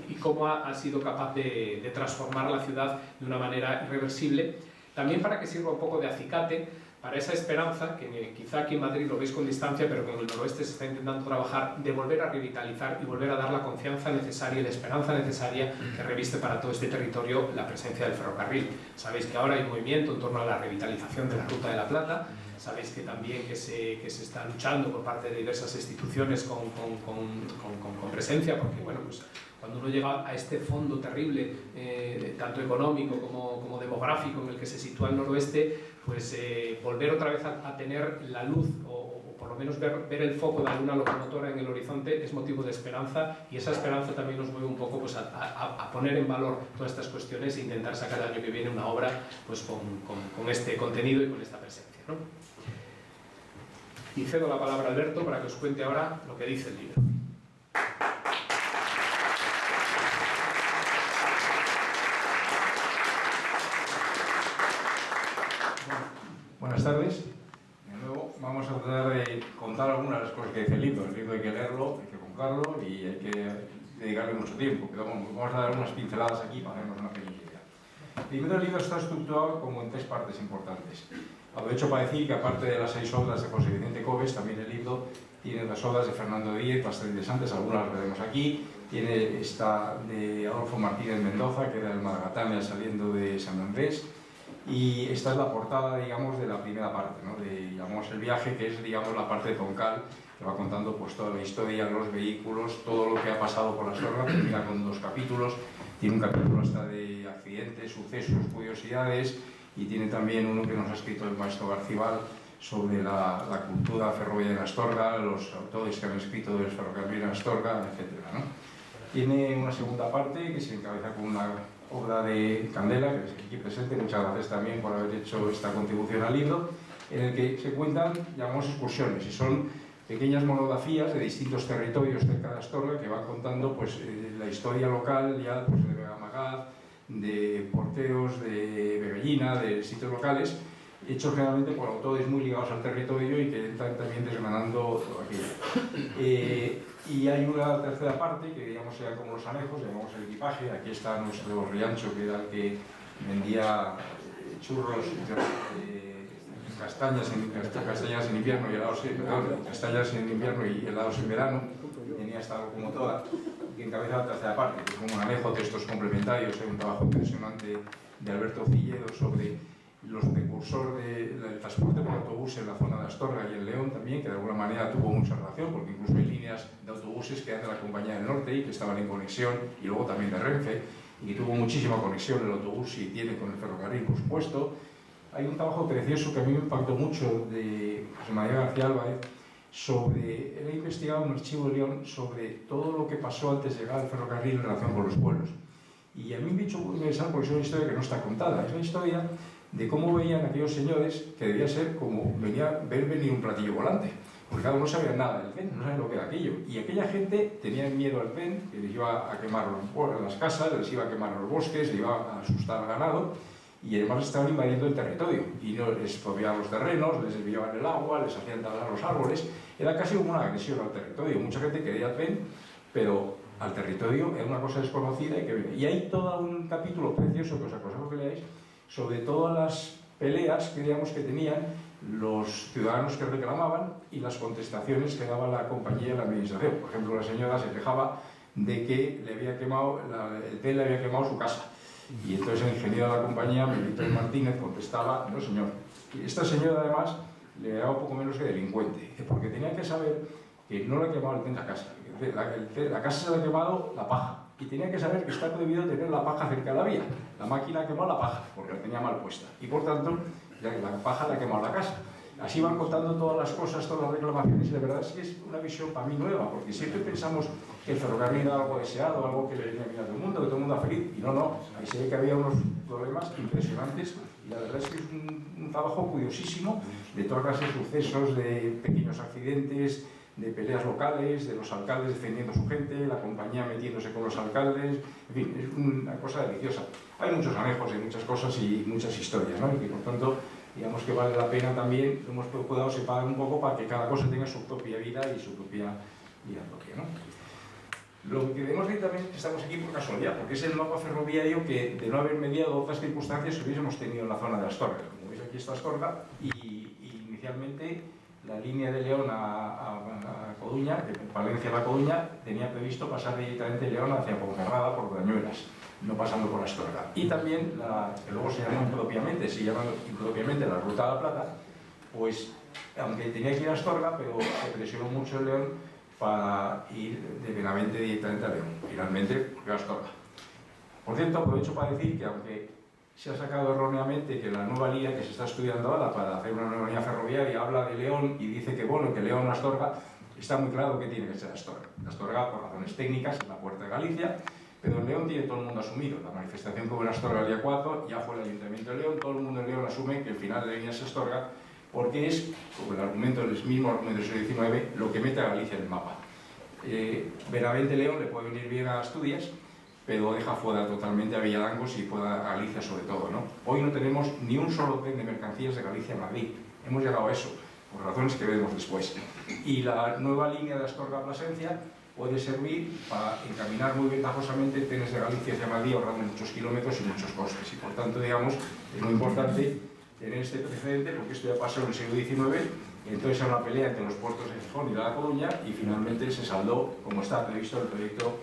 y cómo ha sido capaz de transformar la ciudad de una manera irreversible. También para que sirva un poco de acicate para esa esperanza, que quizá aquí en Madrid lo veis con distancia, pero que en el noroeste se está intentando trabajar, de volver a revitalizar y volver a dar la confianza necesaria y la esperanza necesaria que reviste para todo este territorio la presencia del ferrocarril. Sabéis que ahora hay un movimiento en torno a la revitalización de la Ruta de la Plata, sabéis que también que se está luchando por parte de diversas instituciones con presencia, porque bueno, pues cuando uno llega a este fondo terrible, tanto económico como demográfico en el que se sitúa el noroeste, pues volver otra vez a tener la luz o por lo menos ver el foco de alguna locomotora en el horizonte es motivo de esperanza, y esa esperanza también nos mueve un poco pues, a poner en valor todas estas cuestiones e intentar sacar el año que viene una obra pues, con este contenido y con esta presencia, ¿no? Y cedo la palabra a Alberto para que os cuente ahora lo que dice el libro. Buenas tardes. De nuevo vamos a tratar de contar algunas de las cosas que dice el libro. El libro hay que leerlo, hay que comprarlo y hay que dedicarle mucho tiempo. Pero vamos a dar unas pinceladas aquí para hacernos una pequeña idea. Primero, el libro está estructurado como en 3 partes importantes. Aprovecho para decir que aparte de las 6 obras de José Vicente Coves, también el libro tiene las obras de Fernando Díez, bastante interesantes, algunas las veremos aquí. Tiene esta de Adolfo Martínez Mendoza, que era el Malagatania saliendo de San Andrés. Y esta es la portada, digamos, de la primera parte, ¿no? Llamamos El viaje, que es, digamos, la parte de troncal, que va contando pues toda la historia, los vehículos, todo lo que ha pasado por la Astorga. Termina con 2 capítulos, tiene un capítulo hasta de accidentes, sucesos, curiosidades, y tiene también uno que nos ha escrito el maestro Garcibal sobre la cultura ferroviaria en Astorga, los autores que han escrito del ferrocarril en Astorga, etc., ¿no? Tiene una segunda parte que se encabeza con una obra de Candela, que es aquí presente, muchas gracias también por haber hecho esta contribución al libro, en el que se cuentan, llamamos excursiones, y son pequeñas monografías de distintos territorios cerca de Astorga que van contando pues, la historia local ya pues, de Vegamagaz, de Porteos, de Begallina, de sitios locales, hechos generalmente por autores muy ligados al territorio y que están también desgranando todo aquello. Y hay una tercera parte que digamos sean como los anejos, llamamos el equipaje. Aquí está nuestro Riancho, que era el que vendía churros, castañas en invierno y helados castañas en invierno y helados en verano. Tenía esta locomotora que encabeza la tercera parte, que es como un anejo, textos complementarios. Hay un trabajo impresionante de Alberto Cilledo sobre los precursores del transporte por autobús en la zona de Astorga y en León también, que de alguna manera tuvo mucha relación, porque incluso hay líneas de autobuses que eran de la Compañía del Norte y que estaban en conexión, y luego también de Renfe, y que tuvo muchísima conexión el autobús y tiene con el ferrocarril, por supuesto. Hay un trabajo precioso que a mí me impactó mucho de José María García Álvarez sobre, él ha investigado en el Archivo de León sobre todo lo que pasó antes de llegar al ferrocarril en relación con los pueblos. Y a mí me ha hecho muy interesante porque es una historia que no está contada, es la historia de cómo veían aquellos señores que debía ser como ver venir un platillo volante, porque claro, no sabían nada del tren, no sabían lo que era aquello, y aquella gente tenía miedo al tren, que les iba a quemar las casas, les iba a quemar los bosques, les iba a asustar al ganado, y además estaban invadiendo el territorio, y no les expropiaban los terrenos, les desviaban el agua, les hacían talar los árboles, era casi como una agresión al territorio. Mucha gente quería el tren, pero al territorio era una cosa desconocida y hay todo un capítulo precioso que os aconsejo que leáis sobre todas las peleas que, digamos, que tenían los ciudadanos que reclamaban y las contestaciones que daba la compañía y la administración. Por ejemplo, la señora se quejaba de que el tren le había quemado su casa, y entonces el ingeniero de la compañía, Melitón Martínez, contestaba: no señor. Y esta señora además le daba un poco menos que delincuente, porque tenía que saber que no le ha quemado el tren la casa, la casa se le ha quemado la paja, y tenía que saber que está prohibido tener la paja cerca de la vía. La máquina ha quemado la paja porque la tenía mal puesta, y por tanto la paja le ha quemado la casa. Así van contando todas las cosas, todas las reclamaciones, y la verdad es que es una visión para mí nueva, porque siempre pensamos que el ferrocarril era algo deseado, algo que le venía bien a todo el mundo, que todo el mundo era feliz. Y no, ahí se ve que había unos problemas impresionantes y la verdad es que es un trabajo curiosísimo de toda clase de sucesos, de pequeños accidentes, de peleas locales, de los alcaldes defendiendo a su gente, la compañía metiéndose con los alcaldes, en fin, es una cosa deliciosa. Hay muchos anejos y muchas cosas y muchas historias, ¿no? Y que por tanto, digamos que vale la pena también, lo hemos procurado separar un poco para que cada cosa tenga su propia vida y su propia vida propia, ¿no? Lo que debemos decir también es que estamos aquí por casualidad, porque es el mapa ferroviario que, de no haber mediado otras circunstancias, hubiésemos tenido en la zona de Astorga. Como veis, aquí está Astorga, y inicialmente la línea de León a Coruña, de Palencia a La Coruña, tenía previsto pasar directamente de León hacia Ponferrada por Bañuelas, no pasando por Astorga. Y también, que luego se llama impropiamente la Ruta de la Plata, pues aunque tenía que ir a Astorga, pero se presionó mucho el León para ir de Benavente directamente a León, finalmente a Astorga. Por cierto, aprovecho para decir que aunque se ha sacado erróneamente que la nueva línea que se está estudiando ahora para hacer una nueva línea ferroviaria habla de León y dice que bueno, que León a Astorga, está muy claro que tiene que ser Astorga. Astorga, por razones técnicas, es la puerta de Galicia, pero en León tiene todo el mundo asumido. La manifestación que hubo en Astorga el día 4 ya fue el Ayuntamiento de León, todo el mundo en León asume que el final de la línea es Astorga, porque es, como el argumento del mismo argumento del siglo XIX, lo que mete a Galicia en el mapa. Benavente-León le puede venir bien a Asturias, pero deja fuera totalmente a Villalangos y fuera a Galicia sobre todo, ¿no? Hoy no tenemos ni un solo tren de mercancías de Galicia a Madrid. Hemos llegado a eso, por razones que veremos después. Y la nueva línea de Astorga a Plasencia puede servir para encaminar muy ventajosamente trenes de Galicia hacia Madrid, ahorrando muchos kilómetros y muchos costes. Y por tanto, digamos, es muy importante tener este precedente, porque esto ya pasó en el siglo XIX, entonces era una pelea entre los puertos de Gijón y de La Coruña, y finalmente se saldó como está previsto el proyecto.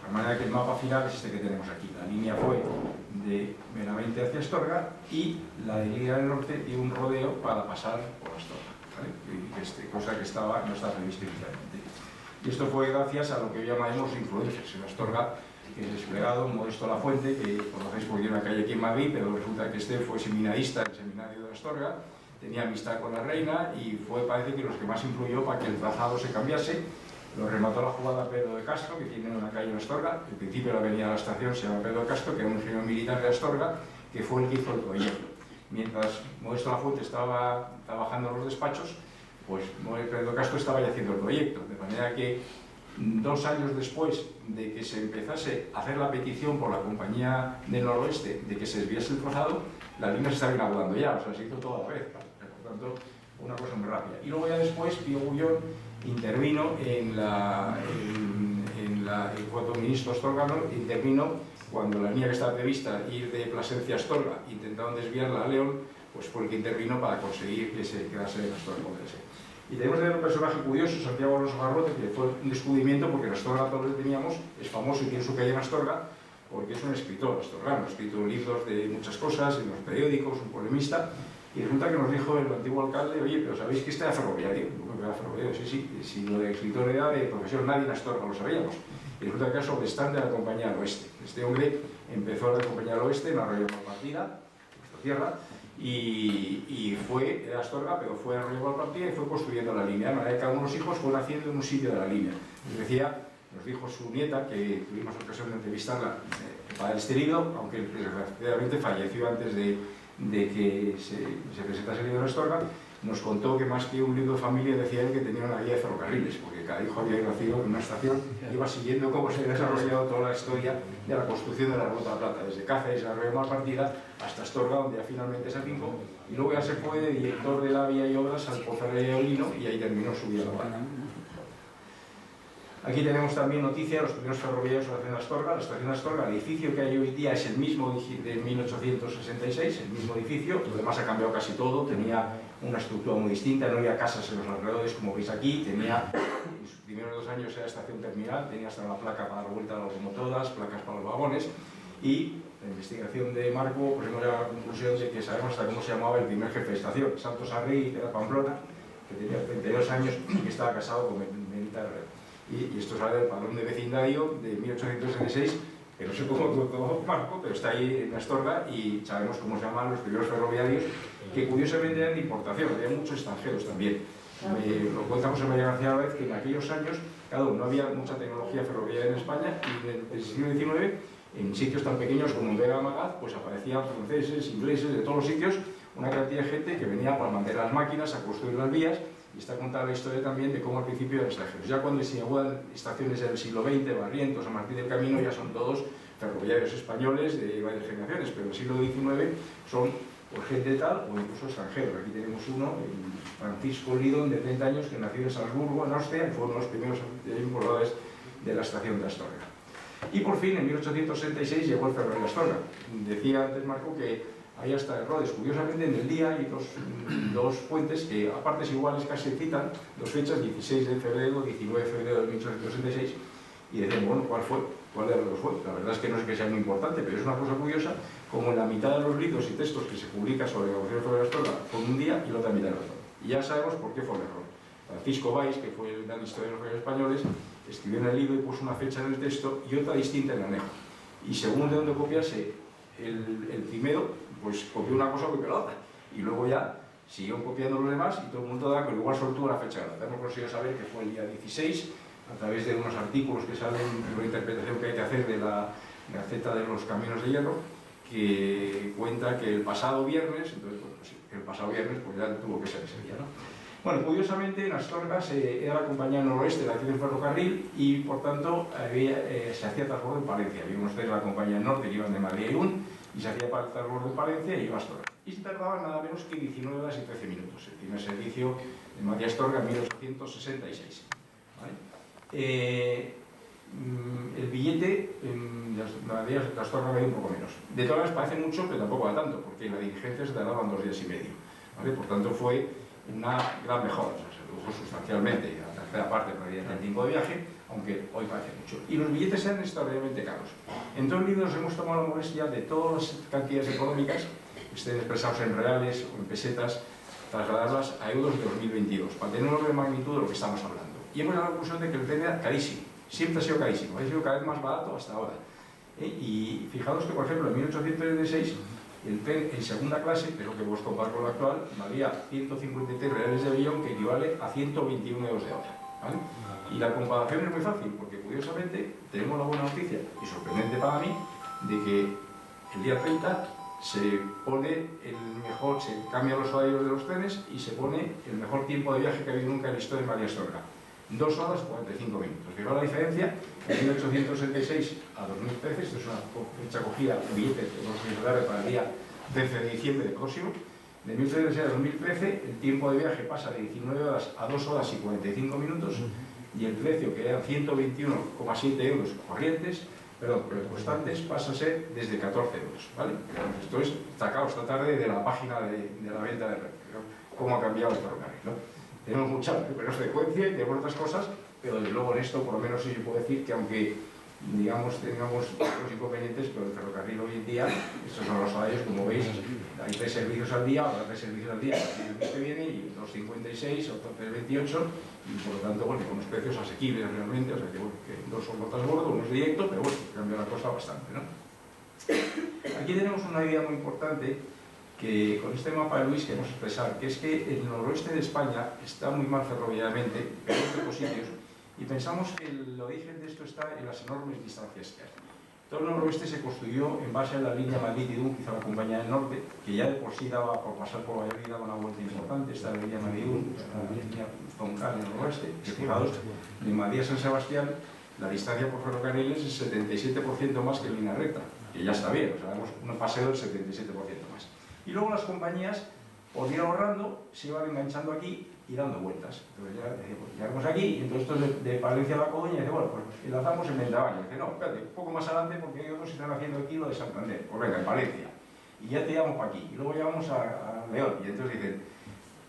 De manera que el mapa final es este que tenemos aquí. La línea fue de Benavente hacia Astorga y la de Liga del Norte dio un rodeo para pasar por Astorga, ¿vale? Cosa que no estaba previsto inicialmente. Y esto fue gracias a lo que llamaremos influencias. En Astorga, que es desplegado Modesto Lafuente, que conocéis porque tiene una calle aquí en Madrid, pero resulta que este fue seminarista del seminario de Astorga, tenía amistad con la reina y parece que los que más influyó para que el trazado se cambiase. Lo remató la jugada Pedro de Castro, que tiene una calle en Astorga. El principio de la avenida de la estación se llama Pedro de Castro, que era un ingeniero militar de Astorga, que fue el que hizo el proyecto. Mientras Modesto Lafuente estaba trabajando en los despachos, pues Pedro de Castro estaba ya haciendo el proyecto. De manera que 2 años después de que se empezase a hacer la petición por la Compañía del Noroeste de que se desviase el trazado, la línea se estaba inaugurando ya, o sea, se hizo toda la vez. Por tanto, una cosa muy rápida. Y luego ya después, Pío Gullón intervino en cuanto ministro astorgano, intervino cuando la línea que estaba prevista ir de Plasencia a Astorga, intentaron desviarla a León, pues fue el que intervino para conseguir que se quedase en Astorga. Y tenemos un personaje curioso, Santiago Alonso Garrote, que fue un descubrimiento porque en Astorga todos lo teníamos, es famoso y tiene su calle en Astorga, porque es un escritor astorgano, ha escrito libros de muchas cosas, en los periódicos, un polemista. Y resulta que nos dijo el antiguo alcalde, oye, pero ¿sabéis que este era ferroviario? Era ferroviario, sí, si lo de escritor era de profesión, nadie en Astorga lo sabíamos. Y resulta que era sobreestante de la Compañía del Oeste. Este hombre empezó la Compañía del Oeste en Arroyo Malpartida, nuestra tierra, y fue de Astorga, pero fue a Arroyo Malpartida y fue construyendo la línea. De manera que cada uno de los hijos fue naciendo en un sitio de la línea. Nos dijo su nieta, que tuvimos ocasión de entrevistarla para este libro, aunque desgraciadamente falleció antes de que se presentase el libro de Astorga, nos contó que más que un libro de familia decía él que tenía una guía de ferrocarriles, porque cada hijo había nacido en una estación y iba siguiendo cómo se había desarrollado toda la historia de la construcción de la Ruta de la Plata, desde Cáceres, Arroyo Malpartida, hasta Astorga, donde ya finalmente se afincó, y luego ya se fue de director de la vía y obras al Pozo de Olino, y ahí terminó su vida laboral. Aquí tenemos también noticia de los primeros ferroviarios de la estación de Astorga. La estación de Astorga, el edificio que hay hoy día es el mismo de 1866, el mismo edificio, lo demás ha cambiado casi todo, tenía una estructura muy distinta, no había casas en los alrededores como veis aquí, tenía, en sus primeros 2 años era estación terminal, tenía hasta una placa para dar vuelta a las locomotoras, placas para los vagones, y la investigación de Marco, pues hemos llegado a la conclusión de que sabemos hasta cómo se llamaba el primer jefe de estación, Santos Arrey, que era Pamplona, que tenía 32 años y que estaba casado con Benita Herrera. Y esto sale del padrón de vecindario de 1866, que no sé cómo todo Marco, pero está ahí en Astorga y sabemos cómo se llaman los primeros ferroviarios, que curiosamente eran de importación, había muchos extranjeros también. Lo cuenta José María García Álvarez, que en aquellos años Claro, no había mucha tecnología ferroviaria en España y en el siglo XIX, en sitios tan pequeños como en Vega Magaz, pues aparecían franceses, ingleses, de todos los sitios, una cantidad de gente que venía para mantener las máquinas, a construir las vías, y está contada la historia también de cómo al principio eran extranjeros. Ya cuando se inauguran estaciones del siglo XX, Barrientos, San Martín del Camino, ya son todos ferroviarios españoles de varias generaciones, pero en el siglo XIX son por gente tal o incluso extranjeros. Aquí tenemos uno, Francisco Lidón, de 30 años, que nació en Salzburgo, en Austria, y fue uno de los primeros importadores de la estación de Astorga. Y por fin, en 1866, llegó el ferrocarril de Astorga. Decía antes Marco que hay hasta errores. Curiosamente, en el día hay dos fuentes que a partes iguales casi citan dos fechas, 16 de febrero, 19 de febrero de 1866, y decían, bueno, ¿cuál de los dos fue? La verdad es que no es que sea muy importante, pero es una cosa curiosa, como en la mitad de los libros y textos que se publican sobre la evolución del ferrocarril de Astorga fue un día y la otra mitad del otro. Y ya sabemos por qué fue el error. Francisco Valls, que fue el gran historiador de los ferrocarriles españoles, escribió en el libro y puso una fecha en el texto y otra distinta en el anejo. Y según de dónde copiase el primero, pues copió una cosa, copió la otra. Y luego ya siguieron copiando los demás y todo el mundo da con igual soltura la fecha. Hemos conseguido saber que fue el día 16, a través de unos artículos que salen, una interpretación que hay que hacer de la Gaceta de los Caminos de Hierro, que cuenta que el pasado viernes, entonces, pues, el pasado viernes pues ya tuvo que ser ese día, ¿no? Bueno, curiosamente en Astorga era la compañía noroeste de la acción del ferrocarril y por tanto se hacía transbordo en Palencia. Vimos ustedes la compañía norte que iban de Madrid a Irún y se hacía transbordo en Palencia y iba a Astorga. Y se tardaba nada menos que 19 horas y 13 minutos. El primer servicio de Madrid-Astorga en 1866. ¿Vale? El billete de Astorga medía un poco menos. De todas maneras parece mucho, pero tampoco da tanto, porque la diligencia se tardaban 2 días y medio. ¿Vale? Por tanto fue una gran mejora, o sea, se redujo sustancialmente a la tercera parte del tiempo de viaje, aunque hoy parece mucho. Y los billetes eran extraordinariamente caros. En todo el libro nos hemos tomado la molestia de todas las cantidades económicas, estén expresados en reales o en pesetas, trasladarlas a euros de 2022, para tener un orden de magnitud de lo que estamos hablando. Y hemos llegado a la conclusión de que el tren era carísimo, siempre ha sido carísimo, ha sido cada vez más barato hasta ahora. Y fijaos que, por ejemplo, en 1836, el tren en segunda clase, que es lo que podemos comparar con lo actual, valía 153 reales de billón, que equivale a 121 euros de hora. ¿Vale? Y la comparación es muy fácil, porque curiosamente tenemos la buena noticia, y sorprendente para mí, de que el día 30 se cambian los horarios de los trenes y se pone el mejor tiempo de viaje que ha habido nunca en la historia de Madrid-Astorga. 2 horas y 45 minutos. Fijaos la diferencia, de 1866 a 2013, esto es una fecha cogida, un billete que vamos a dar para el día 13 de diciembre próximo. De 1866 a 2013, el tiempo de viaje pasa de 19 horas a 2 horas y 45 minutos y el precio, que eran 121,7 euros corrientes, pero constantes, pasa a ser desde 14 euros. ¿Vale? Esto es sacado esta tarde de la página de la venta de cómo ha cambiado el ferrocarril, ¿no? Tenemos mucha menos frecuencia y tenemos otras cosas, pero desde luego en esto por lo menos sí se puede decir que aunque digamos tengamos los inconvenientes, pero el ferrocarril hoy en día, estos son los horarios, como veis, hay 3 servicios al día, ahora 3 servicios al día el mes que viene y 2,56, otro 3,28 y por lo tanto, bueno, con unos precios asequibles realmente, o sea que, bueno, que 2 son botas gordo, uno es directo, pero bueno, cambia la cosa bastante, ¿no? Aquí tenemos una idea muy importante que con este mapa de Luis queremos expresar, que es que el noroeste de España está muy mal ferroviariamente, pero en otros sitios, y pensamos que el origen de esto está en las enormes distancias que hay. Todo el noroeste se construyó en base a la línea Madrid-Irún que hizo la Compañía del Norte, que ya de por sí daba, por pasar por Valladolid, daba una vuelta importante. Esta es la línea Madrid-Irún, la línea zoncal en el noroeste, que fijaos, de Madrid a San Sebastián, la distancia por ferrocarriles es 77% más que en línea recta, que ya está bien, o sea, damos un paseo del 77% más. Y luego las compañías, por ir ahorrando, se iban enganchando aquí y dando vueltas. Entonces ya decimos, llegamos aquí, y entonces esto de Palencia a La Coruña, y dice, bueno, pues enlazamos en Vendaval. Dice, no, espérate, un poco más adelante porque hay otros que están haciendo aquí lo de Santander. Pues venga, en Palencia. Y ya te llevamos para aquí. Y luego llevamos a León. Y entonces dicen,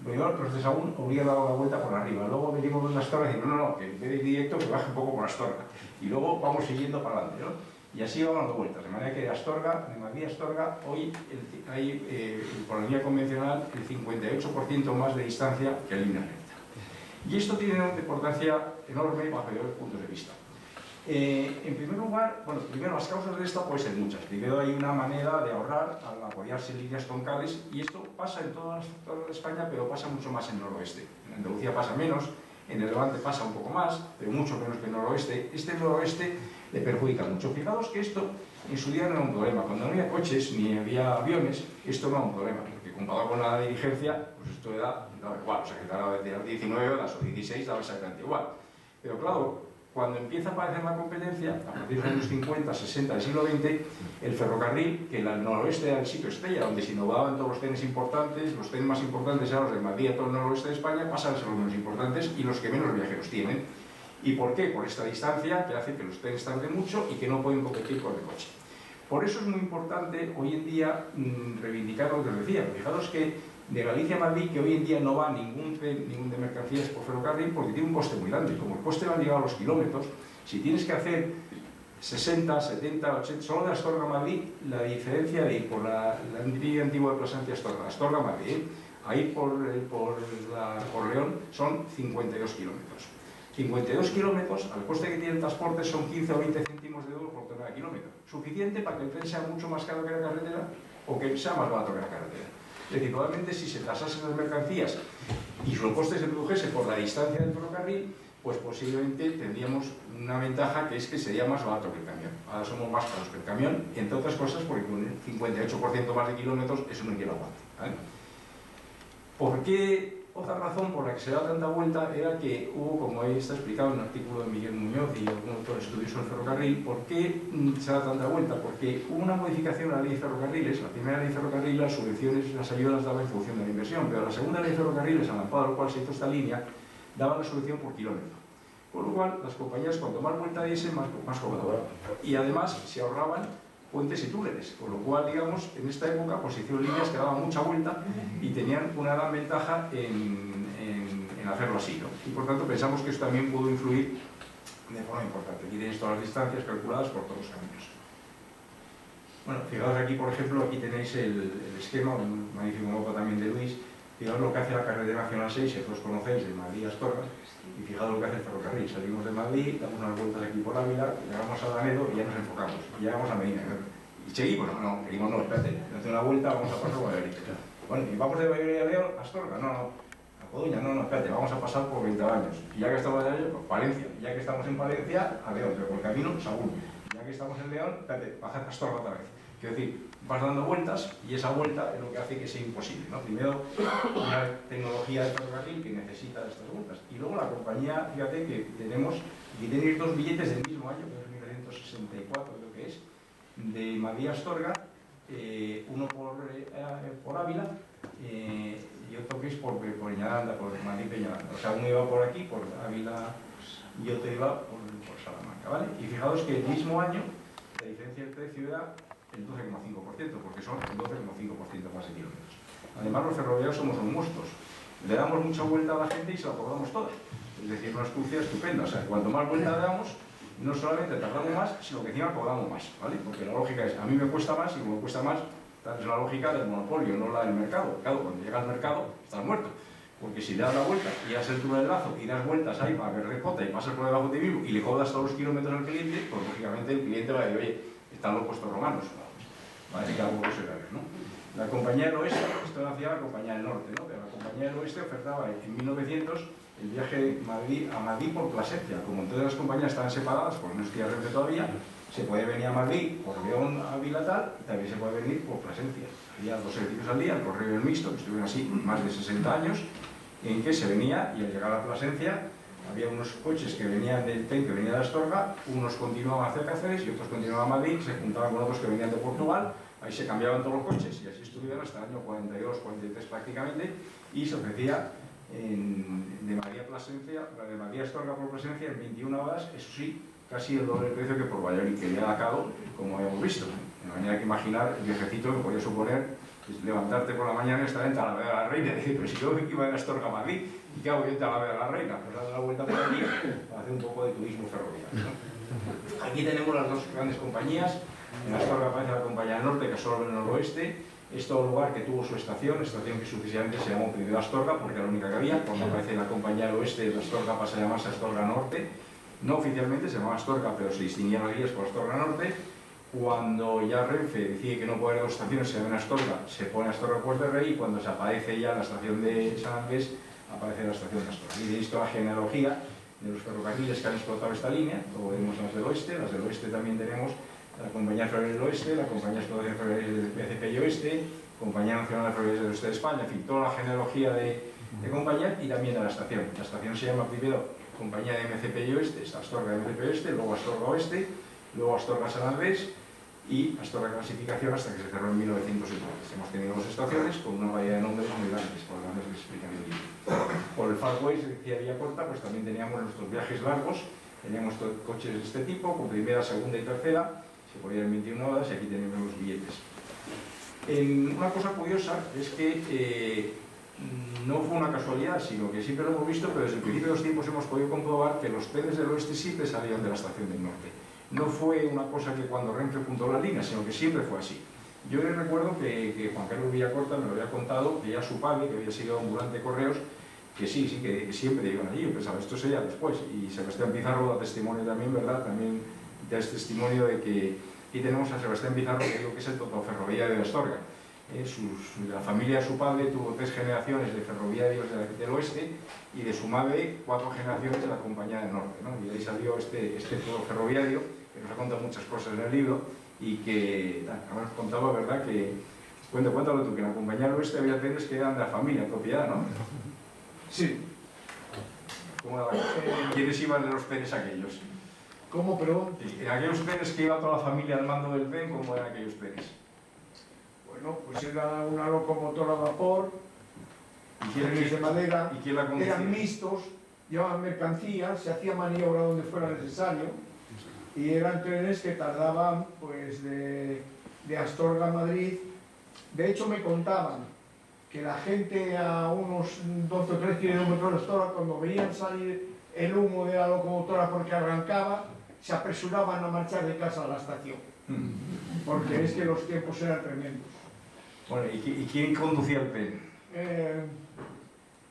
León, los de Sahagún obligan a dar la vuelta por arriba. Luego venimos los de Astorga y dicen, no, que en vez de ir directo, que baje un poco por Astorga. Y luego vamos siguiendo para adelante, ¿no? Y así vamos dando vueltas, de manera que de Astorga, de Madrid a Astorga, hoy hay por la línea convencional el 58% más de distancia que en línea recta. Y esto tiene una importancia enorme bajo varios puntos de vista. En primer lugar, bueno, primero las causas de esta pueden ser muchas. Primero hay una manera de ahorrar al apoyarse en líneas troncales, y esto pasa en toda España, pero pasa mucho más en el noroeste. En Andalucía pasa menos, en el Levante pasa un poco más, pero mucho menos que en el noroeste. Este noroeste le perjudica mucho. Fijaos que esto en su día no era un problema. Cuando no había coches ni había aviones, esto no era un problema, porque comparado con la dirigencia, pues esto daba igual, o sea, que daba 19 horas o 16 daba exactamente igual. Pero claro, cuando empieza a aparecer la competencia, a partir de los años 50, 60 del siglo XX, el ferrocarril, que el noroeste era el sitio estrella, donde se innovaban todos los trenes importantes, los trenes más importantes eran los de Madrid a todo el noroeste de España, pasan a ser los menos importantes y los que menos viajeros tienen. ¿Y por qué? Por esta distancia que hace que los trenes tarden mucho y que no pueden competir con el coche. Por eso es muy importante hoy en día reivindicar lo que os decía. Fijaros que de Galicia a Madrid, que hoy en día no va ningún tren, ningún de mercancías por ferrocarril, porque tiene un coste muy grande. Como el coste va ligado a los kilómetros, si tienes que hacer 60, 70, 80, solo de Astorga a Madrid, la diferencia de ir por la vía antigua de Plasencia a Astorga a Madrid, a ir por León, son 52 kilómetros. 52 kilómetros, al coste que tiene el transporte son 15 o 20 céntimos de euro por tonelada de kilómetro. Suficiente para que el tren sea mucho más caro que la carretera o que sea más barato que la carretera. Es decir, probablemente si se tasasen las mercancías y su coste se produjese por la distancia del ferrocarril, pues posiblemente tendríamos una ventaja, que es que sería más barato que el camión. Ahora somos más caros que el camión, entre otras cosas porque con el 58% más de kilómetros eso no quiere aguante, ¿vale? ¿Por qué? Otra razón por la que se da tanta vuelta era que hubo, como ahí está explicado en un artículo de Miguel Muñoz y algunos otros estudios sobre el ferrocarril, ¿por qué se da tanta vuelta? Porque hubo una modificación a la ley de ferrocarriles. La primera ley de ferrocarriles, las subvenciones, las ayudas daban en función de la inversión, pero la segunda ley de ferrocarriles, al amparo del cual se hizo esta línea, daba la subvención por kilómetro. Por lo cual, las compañías, cuanto más vuelta diesen, más cobraban. Y además, se ahorraban puentes y túneles, con lo cual, digamos, en esta época pues se hicieron líneas que daban mucha vuelta y tenían una gran ventaja en hacerlo así, ¿no? Y por tanto pensamos que esto también pudo influir de forma importante. Aquí tenéis todas las distancias calculadas por todos los caminos. Bueno, fijaos aquí, por ejemplo, aquí tenéis el esquema, un magnífico mapa también de Luis. Fijaos lo que hace la carretera nacional 6, que todos conocéis, de Madrid a Astorga, y fijaos lo que hace el ferrocarril. Salimos de Madrid, damos unas vueltas aquí por Ávila, llegamos a Lanedo y ya nos enfocamos. Y llegamos a Medina. Y seguimos, seguimos no, espérate, no hace una vuelta, vamos a pasar por Valladolid. Bueno, y vamos de Valladolid a León a Astorga, a Coruña, espérate, vamos a pasar por 20 años. Y ya que estamos en Valladolid, pues Palencia. Y ya que estamos en Palencia, a León, pero por el camino, Saúl. Y ya que estamos en León, espérate, baja a Astorga otra vez. Quiero decir, vas dando vueltas y esa vuelta es lo que hace que sea imposible, ¿no? Primero, una tecnología de ferrocarril que necesita estas vueltas. Y luego la compañía, fíjate que tenemos, y tenéis dos billetes del mismo año, que es 1964 creo que es, de Madrid a Astorga, uno por Ávila y otro que es por Peñaranda, por Madrid Peñaranda. O sea, uno iba por aquí, por Ávila, y otro iba por Salamanca, ¿vale? Y fijaos que el mismo año, la diferencia del precio era el 12,5%, porque son el 12,5% más de kilómetros. Además, los ferroviarios somos unos monstruos. Le damos mucha vuelta a la gente y se la cobramos toda. Es decir, una estructura estupenda. O sea, cuanto más vuelta le damos, no solamente tardamos más, sino que encima cobramos más, ¿vale? Porque la lógica es, a mí me cuesta más y como me cuesta más, tal es la lógica del monopolio, no la del mercado. Claro, cuando llega al mercado, estás muerto. Porque si le das la vuelta y das el túnel del lazo y das vueltas ahí para ver repota y pasas por debajo de vivo y le cobras todos los kilómetros al cliente, pues lógicamente el cliente va a decir, oye, están los puestos romanos, ¿vale? Que algo ¿no? La Compañía del Oeste, esto lo hacía la Compañía del Norte, ¿no? Pero la Compañía del Oeste ofertaba en 1900 el viaje a Madrid por Plasencia. Como todas las compañías estaban separadas, porque no existía Renfe todavía, se puede venir a Madrid por León a Vilatal y también se puede venir por Plasencia. Había dos servicios al día, el correo y el mixto, que estuvieron así más de 60 años, en que se venía y al llegar a Plasencia había unos coches que venían del tren que venía de Astorga, unos continuaban hacia Cáceres y otros continuaban a Madrid, se juntaban con otros que venían de Portugal, ahí se cambiaban todos los coches y así estuvieron hasta el año 42, 43 prácticamente, y se ofrecía de Madrid a Plasencia, de Madrid a Astorga por Plasencia en 21 horas, eso sí, casi el doble precio que por Valladolid, que ya ha acabado, como habíamos visto. De manera que imaginar el viajecito que podía suponer pues, levantarte por la mañana y estar en Talavera de la Reina y decir, pero si yo iba a Astorga a Madrid, ¿y qué hago yo en Talavera de la Reina? Pues dar la vuelta por aquí para hacer un poco de turismo ferroviario, ¿no? Aquí tenemos las dos grandes compañías. En Astorga aparece la Compañía del Norte, que es solo en el noroeste. Es todo lugar que tuvo su estación que sucesivamente se llamó primero Astorga, porque era la única que había. Cuando aparece la Compañía del Oeste, Astorga pasa a llamarse Astorga Norte. No oficialmente se llamaba Astorga, pero se distinguían las vías por Astorga Norte. Cuando ya Renfe decide que no puede haber dos estaciones, se llama Astorga, se pone Astorga Puerto del Rey, y cuando se aparece ya la estación de San Andrés, aparece la estación de Astorga. Y veis toda la genealogía de los ferrocarriles que han explotado esta línea. Luego vemos las del oeste también tenemos la Compañía de Ferrocarriles del Oeste, la Compañía de Explotación de Ferrocarriles del PCP Oeste, Compañía Nacional de Ferrocarriles del Oeste de España, en fin, toda la genealogía de compañía y también de la estación. La estación se llama primero Compañía de MCP Oeste, está Astorga de MCP Oeste, luego Astorga Oeste, luego Astorga San Andrés y Astorga Clasificación hasta que se cerró en 1980. Hemos tenido dos estaciones con una variedad de nombres muy grandes, por lo menos que explican el libro. Por el Far West, decía Vía Corta, pues también teníamos nuestros viajes largos, teníamos coches de este tipo, con primera, segunda y tercera, se podían en 21 horas y aquí tenemos los billetes. Una cosa curiosa es que no fue una casualidad, sino que siempre lo hemos visto, pero desde el principio de los tiempos hemos podido comprobar que los trenes del oeste siempre salían de la estación del norte. No fue una cosa que cuando Renfe puntó la línea, sino que siempre fue así. Yo recuerdo que Juan Carlos Villacorta me lo había contado, que ya su padre, que había sido ambulante de correos, que que siempre iban allí. Yo pensaba, esto sería después. Y Sebastián Pizarro da testimonio también, ¿verdad? También da testimonio de que aquí tenemos a Sebastián Pizarro, que digo que es el totoferroviario de Astorga. La familia de su padre tuvo 3 generaciones de ferroviarios del oeste y de su madre 4 generaciones de la Compañía del Norte, ¿no? Y ahí salió este totoferroviario, que nos ha contado muchas cosas en el libro y que nos contaba, ¿verdad? Que, cuéntalo tú, que en la Compañía del Oeste había trenes que eran de la familia, propiedad, ¿no? Sí. ¿Cómo era la cosa? ¿Quiénes iban en los trenes aquellos? ¿Cómo, perdón? En aquellos trenes que iba toda la familia al mando del tren, ¿cómo eran aquellos trenes? Bueno, pues era una locomotora a vapor, trenes de madera, ¿Y quién la conducía? eran mixtos, llevaban mercancías, se hacía maniobra donde fuera necesario y eran trenes que tardaban pues de Astorga a Madrid. De hecho me contaban que la gente a unos 12 o 13 kilómetros de Astorga, cuando veían salir el humo de la locomotora porque arrancaba, se apresuraban a marchar de casa a la estación, porque es que los tiempos eran tremendos. Bueno, ¿y quién conducía el tren?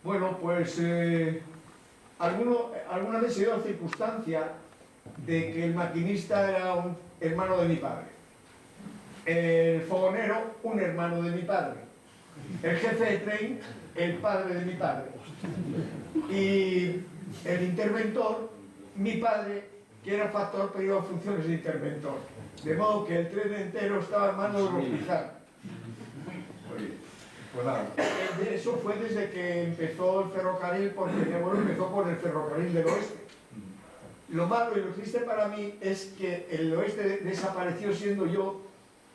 Bueno, pues alguna vez se dio la circunstancia de que el maquinista era un hermano de mi padre, el fogonero un hermano de mi padre, el jefe de tren el padre de mi padre y el interventor mi padre, que era factor pero iba a funciones de interventor, de modo que el tren entero estaba en manos de los Pizarro. Pues nada. Eso fue desde que empezó el ferrocarril, porque mi abuelo empezó por el ferrocarril del oeste. Lo malo y lo triste para mí es que el oeste desapareció siendo yo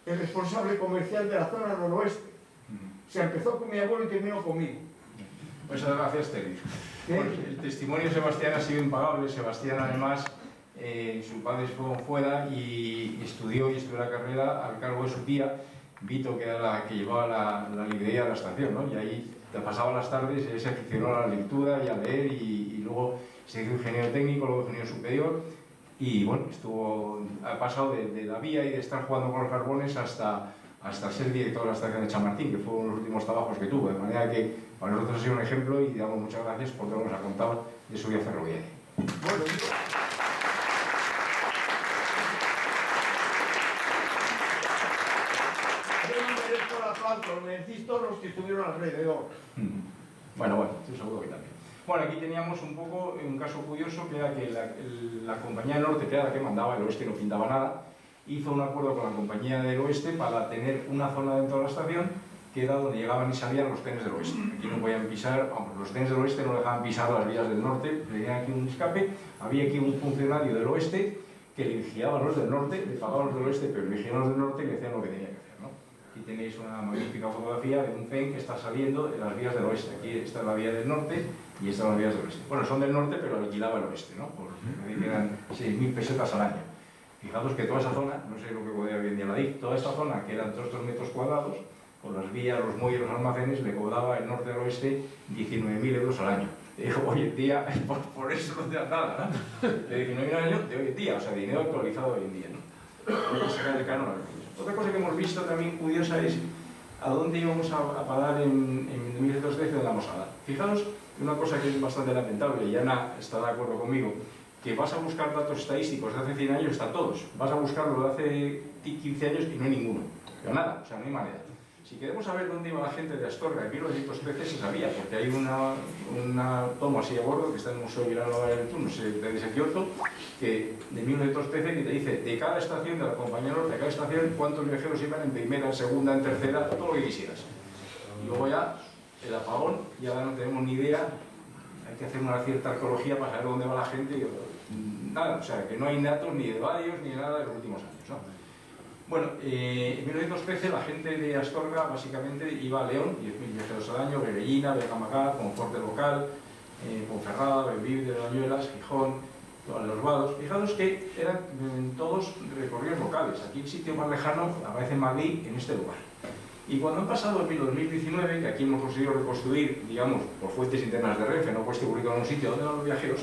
el responsable comercial de la zona noroeste. O sea, empezó con mi abuelo y terminó conmigo. Muchas gracias, Terry. Bueno, el testimonio de Sebastián ha sido impagable. Sebastián, además, su padre estuvo fuera y estudió la carrera al cargo de su tía, Vito, que era la que llevaba la librería de la estación, ¿no? Y ahí te pasaba las tardes, se aficionó a la lectura y a leer y luego se hizo ingeniero técnico, luego ingeniero superior y bueno, ha pasado de la vía y de estar jugando con los carbones hasta ser director de la estación de Chamartín, que fue uno de los últimos trabajos que tuvo, de manera que para nosotros ha sido un ejemplo y damos muchas gracias por todo lo que nos ha contado de su vida ferroviaria. Bueno, me decís todos los que estuvieron alrededor. Bueno, estoy seguro que también. Bueno, aquí teníamos un poco un caso curioso, que era que la Compañía del Norte, que era la que mandaba, el Oeste no pintaba nada, hizo un acuerdo con la Compañía del Oeste para tener una zona dentro de la estación que era donde llegaban y salían los trenes del Oeste. Aquí no podían pisar, aunque los trenes del Oeste no dejaban pisar las vías del Norte, tenían aquí un escape, había aquí un funcionario del Oeste que le vigilaba a los del Norte, le pagaba a los del Oeste, pero le vigilaba a los del Norte y le decían lo que tenía que hacer, ¿no? Aquí tenéis una magnífica fotografía de un tren que está saliendo de las vías del oeste. Aquí está la vía del norte y estas las vías del oeste. Bueno, son del norte, pero alquilaba el oeste, ¿no? Por que eran 6.000 pesetas al año. Fijaos que toda esa zona, no sé lo que podría hoy en día la DIC, toda esa zona, que eran todos estos metros cuadrados, con las vías, los muelles, los almacenes, le cobraba el norte del oeste 19.000 euros al año. Hoy en día, por eso no te da nada, ¿no? De 19.000 al año de hoy en día, o sea, dinero actualizado hoy en día, ¿no? Hay que sacar el canon a los. Otra cosa que hemos visto también curiosa es a dónde íbamos a parar en 1913 de la Mosada. Fijaos una cosa que es bastante lamentable, y Ana está de acuerdo conmigo, que vas a buscar datos estadísticos de hace 100 años, están todos. Vas a buscarlo de hace 15 años y no hay ninguno. Pero nada, o sea, no hay manera. Si queremos saber dónde iba la gente de Astorga en 1913 se sabía, porque hay una toma así a bordo que está en el Museo Vilanova del Turno, de Kioto, que de 1913 que te dice de cada estación de la Compañía Norte, de cada estación, cuántos viajeros iban en primera, en segunda, en tercera, todo lo que quisieras. Y luego ya el apagón, ya no tenemos ni idea, hay que hacer una cierta arqueología para saber dónde va la gente, y nada, o sea, que no hay datos ni de varios ni de nada de los últimos años, ¿no? Bueno, en 1913 la gente de Astorga básicamente iba a León, 10.000 viajeros al año, Bebellina, Becamagá, Conforte Local, Ponferrada, Bellvive de Bañuelas, Gijón, los Vados. Fijaos que eran todos recorridos locales. Aquí el sitio más lejano aparece en Madrid, en este lugar. Y cuando han pasado el 2019, que aquí hemos conseguido reconstruir, digamos, por fuentes internas de Renfe, no puesto publicado en un sitio donde van los viajeros,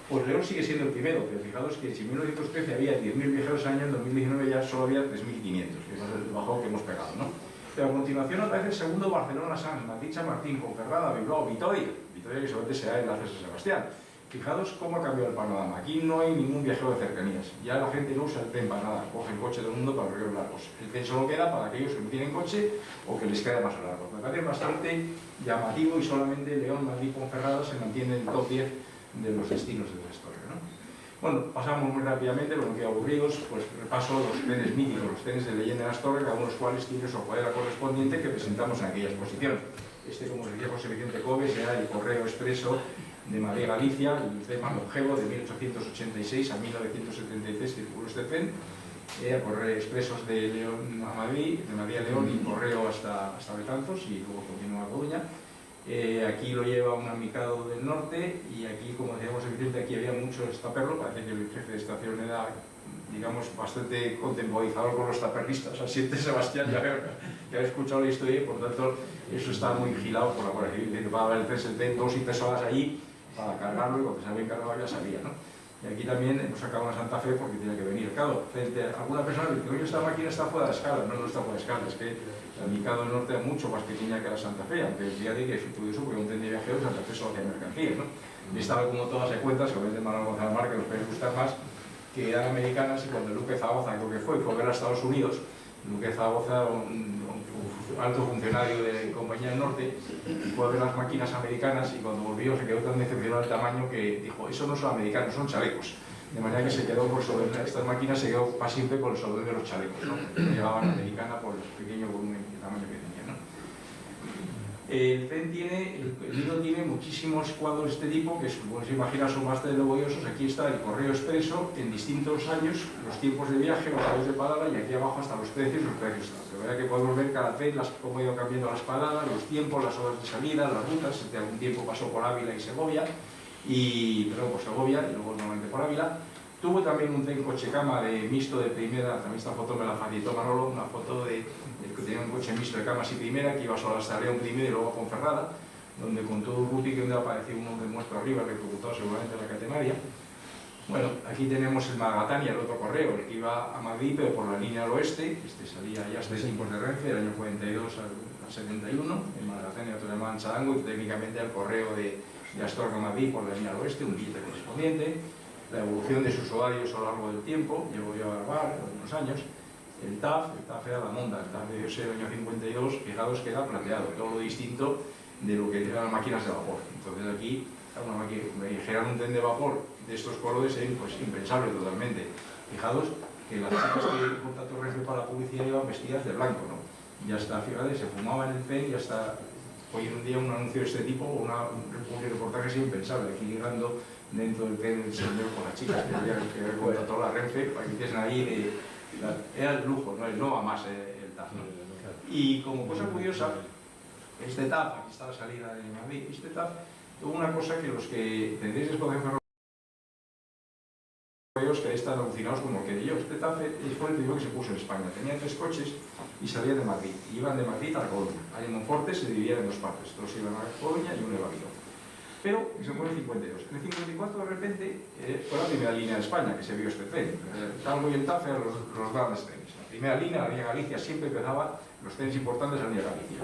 pues León sigue siendo el primero, pero fijaos que si en 1913 había 10.000 viajeros al año, en 2019 ya solo había 3.500, que es el bajón que hemos pegado, ¿no? Pero a continuación aparece el segundo Barcelona, Sanz, Madrid, Chamartín, Ponferrada, Bilbao, Vitoria que solamente será enlace a San Sebastián. Fijaos cómo ha cambiado el panorama. Aquí no hay ningún viajero de cercanías. Ya la gente no usa el tren para nada, coge el coche del mundo para recorrer largos. El tren solo queda para aquellos que no tienen coche o que les queda más largo. Me parece bastante llamativo y solamente León, Madrid, Ponferrada se mantiene en el top 10 de los destinos de la historia, ¿no? Bueno, pasamos muy rápidamente, los que aburridos, pues repaso los trenes míticos, los trenes de leyenda en Astorga, cada uno de los cuales tiene su cuadra correspondiente que presentamos en aquella exposición. Este, como decía José Vicente Coves, era el Correo Expreso de Madrid-Galicia, el tren más longevo de 1886 a 1973 circuló este tren, Correo Expresos de León a Madrid, de Madrid a León y Correo hasta Betanzos y luego continúa a Coruña. Aquí lo lleva un amicado del norte y aquí, como decíamos Vicente, aquí había mucho estaperro. Parece que el jefe de estación era, digamos, bastante contemporizador con los taperristas, así de Sebastián, ya he escuchado la historia y por tanto eso está muy vigilado por la Guardia Civil. Dice que va a haber el tren 2 y 3 horas allí para cargarlo y cuando se había encargado ya sabía, ¿no? Y aquí también hemos sacado una Santa Fe porque tiene que venir. Claro, frente a alguna persona dice, oye, esta máquina está fuera de escala. No, no está fuera de escala, es que la Mikado del Norte era mucho más pequeña que la Santa Fe, aunque fíjate que es curioso porque un tren de viajeros Santa Fe solo hacía mercancías, ¿no? Y estaba como todas se cuenta, seguramente Manuel González Márquez nos puede gustar más, que eran americanas y cuando Luque Zaragoza, creo que fue a ver a Estados Unidos, Luque Zaragoza, un alto funcionario de Compañía del Norte, fue a ver las máquinas americanas y cuando volvió se quedó tan decepcionado del tamaño que dijo, eso no son americanos, son chalecos. De manera que se quedó por sobre estas máquinas, se quedó para siempre con el sobre de los chalecos, ¿no? Llevaban americana por el pequeño volumen y tamaño que tenía, ¿no? El tren tiene, el libro tiene muchísimos cuadros de este tipo, que como se imagina son bastante laboriosos. Aquí está el Correo Expreso en distintos años, los tiempos de viaje, los horarios de parada y aquí abajo están los precios. De verdad que podemos ver cada tren, cómo ha ido cambiando las paradas, los tiempos, las horas de salida, las rutas. De algún tiempo pasó por Ávila y Segovia, perdón, por Segovia y luego nuevamente por Ávila. Tuvo también un tren coche-cama de mixto de primera, también esta foto me la facilitó Manolo, una foto de que tenía un coche mixto de camas y primera, que iba solo hasta León primero y luego a Ponferrada, donde con todo Urruti, que apareció uno de muestro arriba, que ejecutó seguramente la catenaria. Bueno, aquí tenemos el Magatania, el otro correo, el que iba a Madrid, pero por la línea al oeste. Este salía ya hasta tiempos de Renfe, del año 42 al 71, el Magatania, otro llamaban Charango, y técnicamente al correo de Astorga a Madrid por la línea al oeste, un billete correspondiente. La evolución de sus horarios a lo largo del tiempo, llegó yo a grabar algunos años. El TAF era la monda, el TAF debió ser el año 52, fijaos que era plateado, todo lo distinto de lo que eran las máquinas de vapor. Entonces aquí, una máquina, girar un tren de vapor de estos colores es pues, impensable totalmente. Fijaos que las chicas que J. Torres para la publicidad iban vestidas de blanco, ¿no? Ya está, fíjate, se fumaba en el tren y ya está. Hoy en día un anuncio de este tipo, un reportaje es impensable, aquí llegando dentro del tren del señor con las chicas que contrató la Renfe, para que hiciesen ahí era el lujo, no va más el TAF, ¿no? Y como cosa curiosa, este TAF, aquí está la salida de Madrid, este TAF tuvo una cosa que los que tendréis exposición ferroviarios que están alucinados como que yo. Este TAF fue el primero que se puso en España, tenía 3 coches y salía de Madrid, y iban de Madrid a Coruña. Ahí en Monforte se dividían en 2 partes, 2 iban a Coruña y 1 iba a Vigo. Pero se pone en el 52. En el 54 de repente fue la primera línea de España que se vio este tren. El Talgo y el TAF eran los grandes trenes. La primera línea, la línea Galicia, siempre empezaba los trenes importantes de la línea Galicia.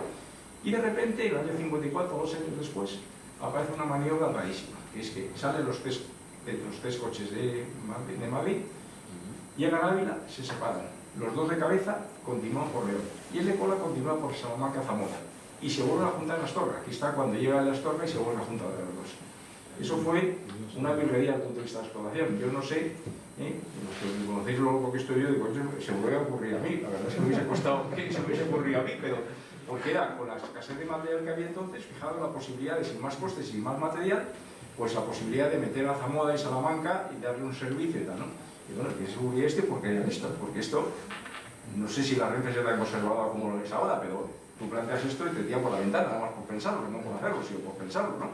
Y de repente, el año 54, 2 años después, aparece una maniobra rarísima, que es que salen los tres coches de Madrid, llegan a Ávila, se separan. Los dos de cabeza continúan por León y el de cola continúa por Salamanca-Zamora y se vuelven a juntar en Astorga. Aquí está cuando llega el Astorga y se vuelven a juntar los dos. Eso fue una virguería desde el punto de vista de la explotación. Yo no sé, los que me conocéis lo que estoy yo, digo, se me hubiera ocurrido a mí, la verdad es que me hubiese costado que se me hubiese ocurrido a mí, pero porque era con la escasez de material que había entonces, fijaros la posibilidad de, sin más costes y sin más material, pues la posibilidad de meter a Zamora y Salamanca y darle un servicio y tal, ¿no? Y bueno, que se hubiera porque hayan esto, porque esto, no sé si la Renfe se tan conservada como lo es ahora, pero tú planteas esto y te tiran por la ventana, nada más por pensarlo, no por hacerlo, sino por pensarlo, ¿no?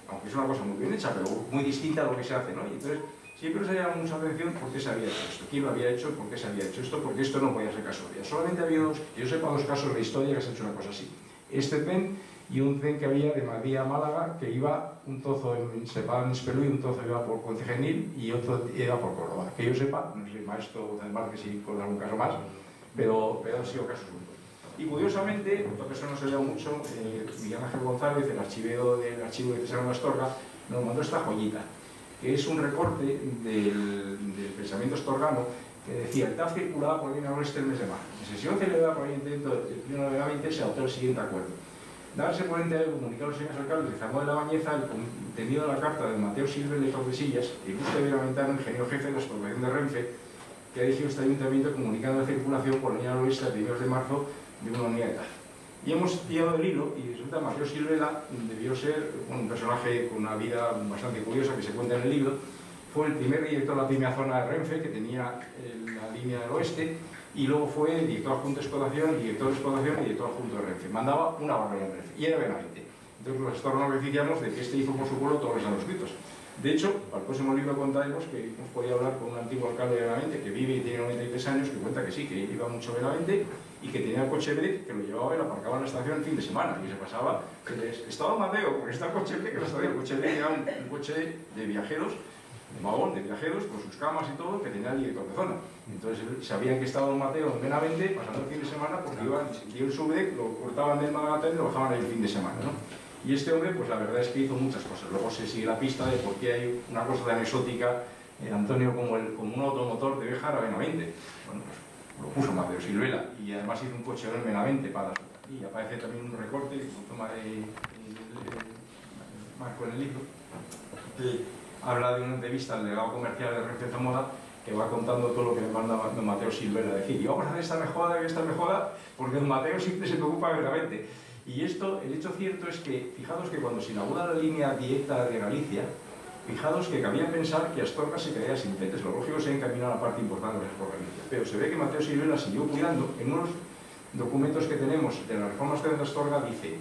Aunque es una cosa muy bien hecha, pero muy distinta a lo que se hace, ¿no? Y entonces, siempre se llama mucha atención por qué se había hecho esto, quién lo había hecho, por qué se había hecho esto, porque esto no podía ser casualidad. Solamente había dos, que yo sepa, dos casos de historia que se ha hecho una cosa así. Este tren y un tren que había de Madrid a Málaga, que iba un trozo se paraba en Espelú y un trozo iba por Concegenil y otro iba por Córdoba. Que yo sepa, no sé, maestro del mar, que sí con algún caso más, pero han sido casos únicos. Y curiosamente, porque eso no se ve mucho, Miguel Ángel González, el archivero del archivo de Cesaro Astorga, nos mandó esta joyita, que es un recorte del pensamiento astorgano que decía: el TAF circulaba por la línea oeste el mes de marzo. En sesión celebrada por el Ayuntamiento del 1920 se adoptó el siguiente acuerdo: darse por entero comunicar a los señores alcaldes de Zamora de la Bañeza el contenido de la carta de Mateo Silva de Tordesillas y Gusto de Viraventano, ingeniero jefe de la explotación de Renfe, que ha dirigido este ayuntamiento comunicando la circulación por la línea oeste a primeros de marzo de una unidad de TAF. Y hemos tirado el hilo y resulta que Mateo Silvela debió ser un personaje con una vida bastante curiosa que se cuenta en el libro. Fue el primer director de la primera zona de Renfe, que tenía la línea del oeste, y luego fue director adjunto de explotación, director de explotación y director adjunto de Renfe. Mandaba una barbaridad en Renfe, y era Benavente. Entonces los gestores nos beneficiamos de que este hizo por su pueblo todos los manuscritos. De hecho, para el próximo libro contaremos que hemos podido hablar con un antiguo alcalde de Benavente que vive y tiene 93 años, que cuenta que sí, que iba mucho a Benavente y que tenía el coche Brec, que lo llevaba y lo aparcaba en la estación el fin de semana, y se pasaba, que estaba Mateo, porque está el coche Brec, que la estación, el coche Brec era un coche de viajeros, un vagón de viajeros, con sus camas y todo, que tenía el director de zona. Entonces sabían que estaba Mateo en Benavente pasando el fin de semana, porque iban, dio su Brec, lo cortaban del Magatán y lo bajaban ahí el fin de semana, ¿no? Y este hombre, pues la verdad es que hizo muchas cosas. Luego se sigue la pista de por qué hay una cosa tan exótica, Antonio, como un automotor de Béjar a Benavente. Bueno, pues lo puso Mateo Silvela, y además hizo un coche en Benavente para... Y aparece también un recorte, que toma de Marco en el libro, que habla de una entrevista al delegado comercial de Renfe Zamora, que va contando todo lo que le manda don Mateo Silvela a decir. Y vamos a hacer esta mejora, porque don Mateo siempre se preocupa de Benavente. Y esto, el hecho cierto es que, fijaos que cuando se inaugura la línea directa de Galicia, fijaos que cabía pensar que Astorga se quedaría sin trenes. Lo lógico se encaminó a la parte importante de por Galicia. Pero se ve que Mateo Silvela siguió cuidando. En unos documentos que tenemos de la reforma de Astorga dice: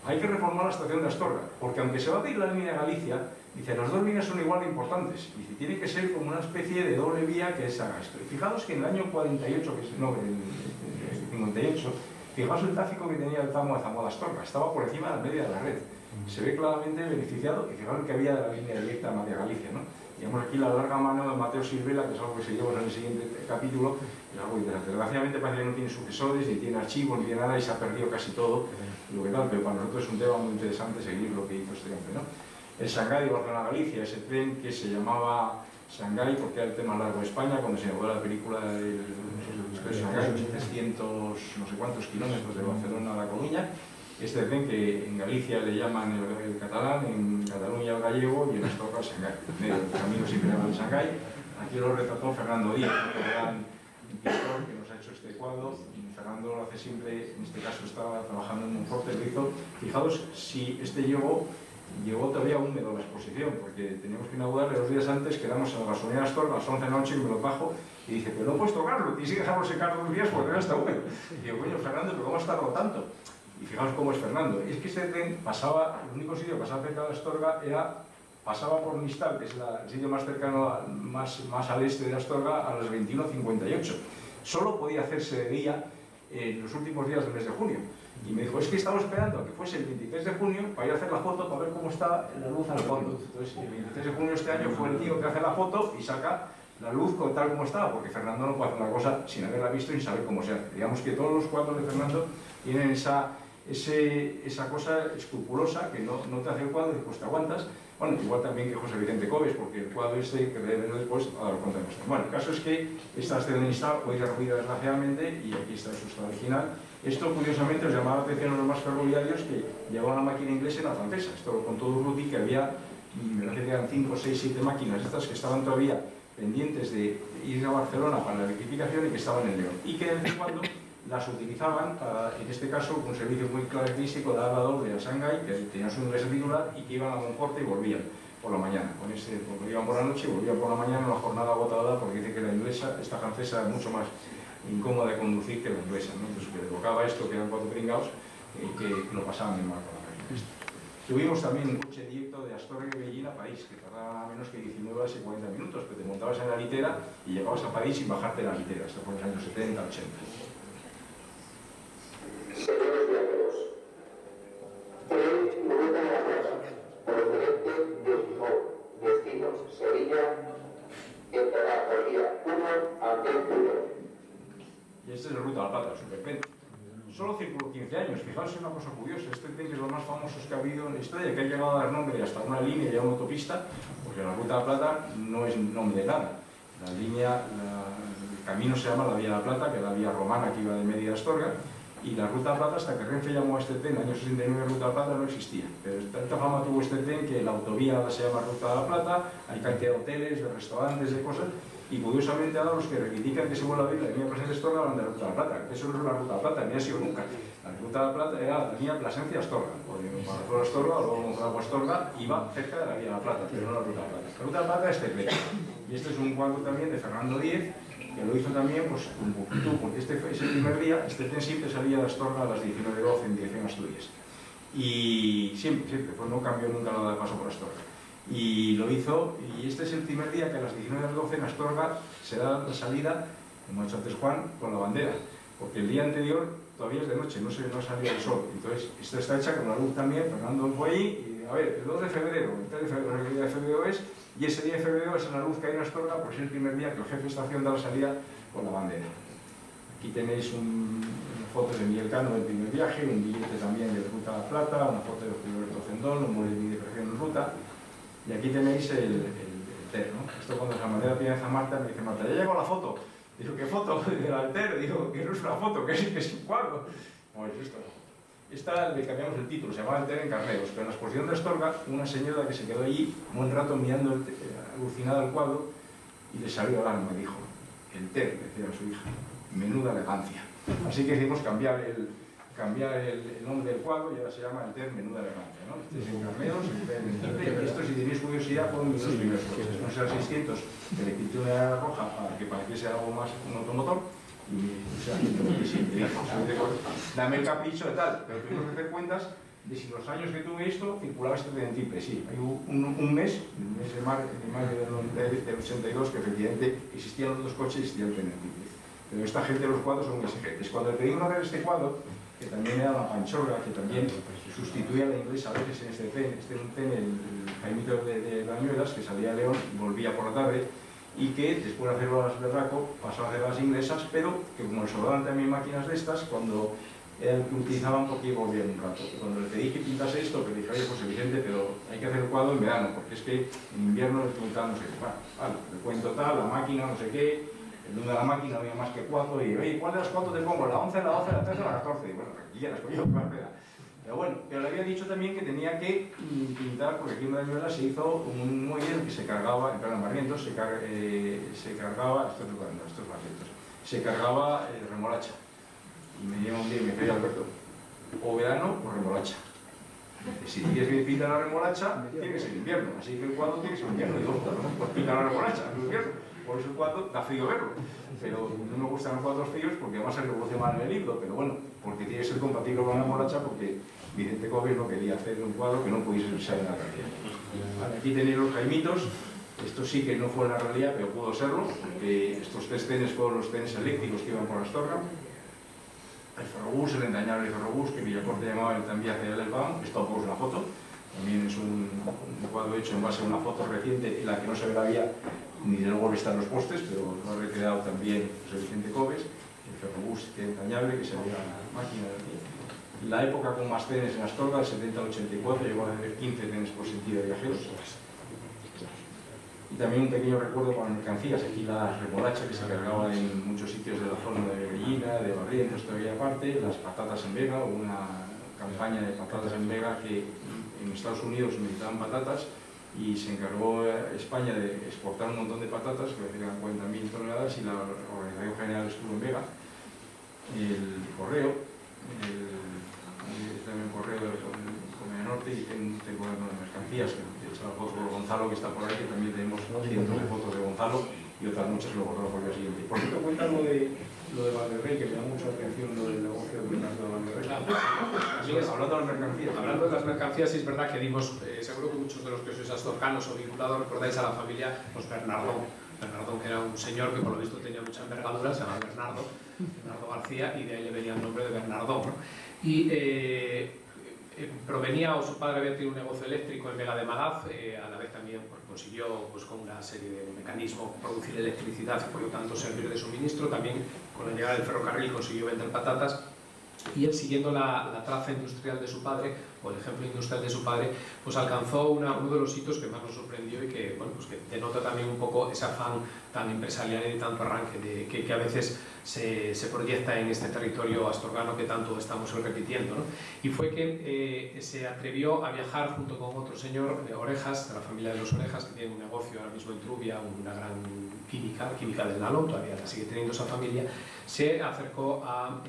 hay que reformar la estación de Astorga, porque aunque se va a abrir la línea de Galicia, dice, las dos líneas son igual de importantes. Dice, tiene que ser como una especie de doble vía que es haga esto. Y fijaos que en el año 48, el 58, fijaos el tráfico que tenía el tramo de Zamora a Astorga, estaba por encima de la media de la red. Se ve claramente beneficiado, y fijaos que había de la línea directa a Madrid Galicia, ¿no? Y vemos aquí la larga mano de Mateo Silvela, que es algo que se lleva en el siguiente capítulo, es algo interesante. Desgraciadamente parece que no tiene sucesores, ni tiene archivos, ni tiene nada, y se ha perdido casi todo lo que tal, pero para nosotros es un tema muy interesante seguir lo que hizo este hombre, ¿no? El Shanghái de Barcelona-Galicia, ese tren que se llamaba Shanghái porque era el tema largo de España, cuando se inauguró la película del Shanghái, 300 no sé cuántos kilómetros de Barcelona a La Coruña. Este tren que en Galicia le llaman el catalán, en Cataluña el gallego y en Astorga el Shanghái. El camino siempre llama el Shanghái. Aquí lo retrató Fernando Díaz, un gran pintor que nos ha hecho este cuadro. Fernando lo hace siempre, en este caso estaba trabajando en Monforte, lo hizo. Fijaos si este llegó todavía húmedo la exposición, porque teníamos que inaugurarle 2 días antes, quedamos en la gasolinera Astorga a las 11 de la noche y me lo bajo y dice, pero no puedes tocarlo, tienes que dejarlo secar 2 días porque no está húmedo. Y digo, coño, Fernando, pero ¿cómo has tardado tanto? Y fijaos cómo es Fernando. Es que este tren pasaba, el único sitio que pasaba cerca de Astorga pasaba por Nistal, que es el sitio más cercano, más al este de Astorga, a las 21:58. Solo podía hacerse de día en los últimos días del mes de junio. Y me dijo, es que estaba esperando a que fuese el 23 de junio para ir a hacer la foto para ver cómo está la luz al fondo. Entonces, el 23 de junio este año fue el tío que hace la foto y saca la luz tal como estaba, porque Fernando no puede hacer una cosa sin haberla visto y sin saber cómo se hace. Digamos que todos los cuadros de Fernando tienen esa esa cosa escrupulosa que no te hace el cuadro y después te aguantas. Bueno, igual también que José Vicente Coves, porque el cuadro que veremos después a dar cuenta de esto. Bueno, el caso es que esta escena está hoy derruida desgraciadamente y aquí está su estado original. Esto, curiosamente, os llamaba la atención a los más ferroviarios que llevaban la máquina inglesa y la francesa. Esto lo contó Durruti, que había, me parece que eran 5, 6, 7 máquinas estas que estaban todavía pendientes de ir a Barcelona para la electrificación y que estaban en León. Y que de vez en cuando las utilizaban, en este caso, un servicio muy característico de Álvaro de Shanghái, que tenían su inglés titular y que iban a Monforte y volvían por la mañana. Porque iban por la noche y volvían por la mañana en una jornada agotada, porque dice que la inglesa, esta francesa, es mucho más incómoda de conducir que la inglesa, ¿no? Entonces, que le tocaba esto, que eran 4 pringados, que lo pasaban muy mal por la calle. Tuvimos también un coche directo de Astorga y Beijing a París, que tardaba menos que 19 horas y 40 minutos, pero te montabas en la litera y llegabas a París sin bajarte la litera, hasta por los años 70, 80. Señores viajeros, tren Ruta de la Plata, procedente de Gijón, destino Sevilla, entrará por día 1 a 21. Y este es el Ruta de la Plata, el Superpen. Solo circuló 15 años. Fijaos en una cosa curiosa, este tren que es lo más famoso que ha habido en la historia, que ha llegado a dar nombre hasta una línea y a una autopista, porque la Ruta de la Plata no es nombre de nada. La línea, el camino se llama la Vía de la Plata, que es la vía romana que iba de Mérida a Astorga, y la Ruta de la Plata, hasta que Renfe llamó a este tren, en el año 69 Ruta de la Plata no existía. Pero tanta fama tuvo este tren que la autovía se llama Ruta de la Plata, hay cantidad de hoteles, de restaurantes, de cosas, y curiosamente ahora los que reivindican que se vuelva a abrir la línea Plasencia-Astorga hablan de la Ruta de la Plata, que eso no es la Ruta de la Plata, ni ha sido nunca. La Ruta de la Plata era la línea Plasencia-Astorga, porque para fuera Astorga o luego Monfragüe-Astorga iba cerca de la Vía de la Plata, pero no la Ruta de la Plata. La Ruta de la Plata es este tren. Y este es un cuadro también de Fernando Díez, que lo hizo también pues, un poquito, porque este fue ese primer día, este tren siempre salía de Astorga a las 19:12 en dirección a Asturias. Y siempre, pues no cambió nunca nada de paso por Astorga. Y lo hizo, y este es el primer día que a las 19:12 en Astorga se da la salida, como ha dicho antes Juan, con la bandera, porque el día anterior todavía es de noche, no ha salido el sol. Entonces, esto está hecha con la luz también, Fernando fue ahí, y a ver, el 2 de febrero, el 3 de febrero, el día de febrero es, y ese día de febrero es la luz que hay en Astorga, pues es el primer día que el jefe de estación da la salida con la bandera. Aquí tenéis una foto de Miguel Cano del primer viaje, un billete también de Ruta a la Plata, una foto de Roberto Zendón, un boletín de presión en ruta, y aquí tenéis el TER, ¿no? Esto cuando San Mateo tiene a Marta, me dice Marta, ya llegó la foto. Digo, ¿qué foto? Del alter, digo, que no es una foto, que es un cuadro. Pues esto. Esta le cambiamos el título, se llamaba El TER en Carneros, pero en la exposición de Astorga, una señora que se quedó allí un buen rato mirando alucinada el cuadro y le salió al alma y dijo, el TER, decía a su hija, menuda elegancia. Así que decidimos cambiar el nombre del cuadro y ahora se llama El TER, menuda elegancia, ¿no? Este es en Carneros, el TER en Quinte, y esto, si tenéis curiosidad, fueron mis dos primeros coches. No será 600, que le quité una roja para que pareciese algo más un automotor. Y, o sea, dame el capricho de tal, pero tuvimos que hacer cuentas de si los años que tuve esto circulaba este tren en triple. Sí, hay un mes, el mes de mayo del 82, que efectivamente existían los dos coches y existía el tren en triple. Pero esta gente de los cuadros son muy exigentes. Cuando le pedimos hacer este cuadro, que también era la Panchorga, que también sustituía a la inglesa a veces en este tren, el Jaimito de Bañuelas, que salía de León y volvía por la tarde, y que después de hacerlo a las Berraco pasó a hacer las inglesas, pero que como le sobraban también máquinas de estas, cuando eran que utilizaban porque volvían un rato. Cuando le pedí que pintase esto, que dije, oye, José Vicente, pero hay que hacer el cuadro en verano, porque es que en invierno les preguntaba no sé qué, vale, le cuento tal, la máquina, no sé qué, el número de la máquina no había más que 4, y oye, ¿cuál de las 4 te pongo? ¿La 11, la 12, la 13 o la 14? Y bueno, aquí ya las cogió, pero bueno, pero le había dicho también que tenía que pintar, porque aquí en Bañuelas se hizo un muelle que se cargaba, en plan Barrientos, se cargaba, se cargaba remolacha. Y me dio un día y me decía, Alberto, o verano o remolacha. Si quieres que pinta la remolacha, tiene que ser invierno, así que el cuadro tiene que ser invierno. Y digo, pues pinta la remolacha, es invierno. Por eso el cuadro da frío verlo. Pero no me gustan los cuadros fríos porque además se reproduce mal en el libro, pero bueno, porque tiene que ser compatible con la remolacha, porque Vicente Coves no quería hacer un cuadro que no pudiese ser en la realidad. Vale, aquí tenéis los Jaimitos. Esto sí que no fue en la realidad, pero pudo serlo, porque estos 3 trenes fueron los trenes eléctricos que iban por Astorga. El ferrobús, el entrañable ferrobús, que Villacorte llamaba el tranvía hacia el Elbaum, esto pues una foto, también es un cuadro hecho en base a una foto reciente en la que no se ve la vía ni de luego están los postes, pero lo ha recreado también José Vicente Coves, el ferrobús entrañable que se veía la máquina de aquí. La época con más trenes en Astorga, el 70 al 84, llegó a haber 15 trenes por sentido de viajeros. Y también un pequeño recuerdo con mercancías, aquí la remolacha que se cargaba en muchos sitios de la zona de Bellina, de Barrientos, todavía aparte, las patatas en Vega, una campaña de patatas en Vega que en Estados Unidos necesitaban patatas y se encargó España de exportar un montón de patatas, que eran 40.000 toneladas, y la Organización General estuvo en Vega. El correo, también el correo del Comunidad Norte, y tengo unas mercancías, de hecho la foto de Gonzalo que está por ahí, que también tenemos cientos de fotos de Gonzalo y otras muchas lo borró por el siguiente. Por cierto, cuéntame lo de Valderrey, que me da mucha atención lo del negocio de Bernardo Valderrey. Hablando de las mercancías. Hablando de las mercancías, es verdad que dimos, seguro que muchos de los que sois astorcanos o vinculados recordáis a la familia Bernardón. Bernardón, que era un señor que por lo visto tenía mucha envergadura, se llama Bernardo García, y de ahí le venía el nombre de Bernardón, ¿no? Y provenía, o su padre había tenido un negocio eléctrico en Vega de Magaz, a la vez también consiguió pues, con una serie de mecanismos producir electricidad y por lo tanto servir de suministro. También con la llegada del ferrocarril consiguió vender patatas, y él, siguiendo la traza industrial de su padre, o el ejemplo industrial de su padre, pues alcanzó uno de los hitos que más nos sorprendió y que, bueno, pues que denota también un poco ese afán tan empresarial y de tanto arranque que a veces se proyecta en este territorio astorgano que tanto estamos repitiendo, ¿no? Y fue que se atrevió a viajar junto con otro señor, Orejas, de la familia de los Orejas, que tiene un negocio ahora mismo en Trubia, una gran química del nalón, todavía la sigue teniendo esa familia. Se acercó a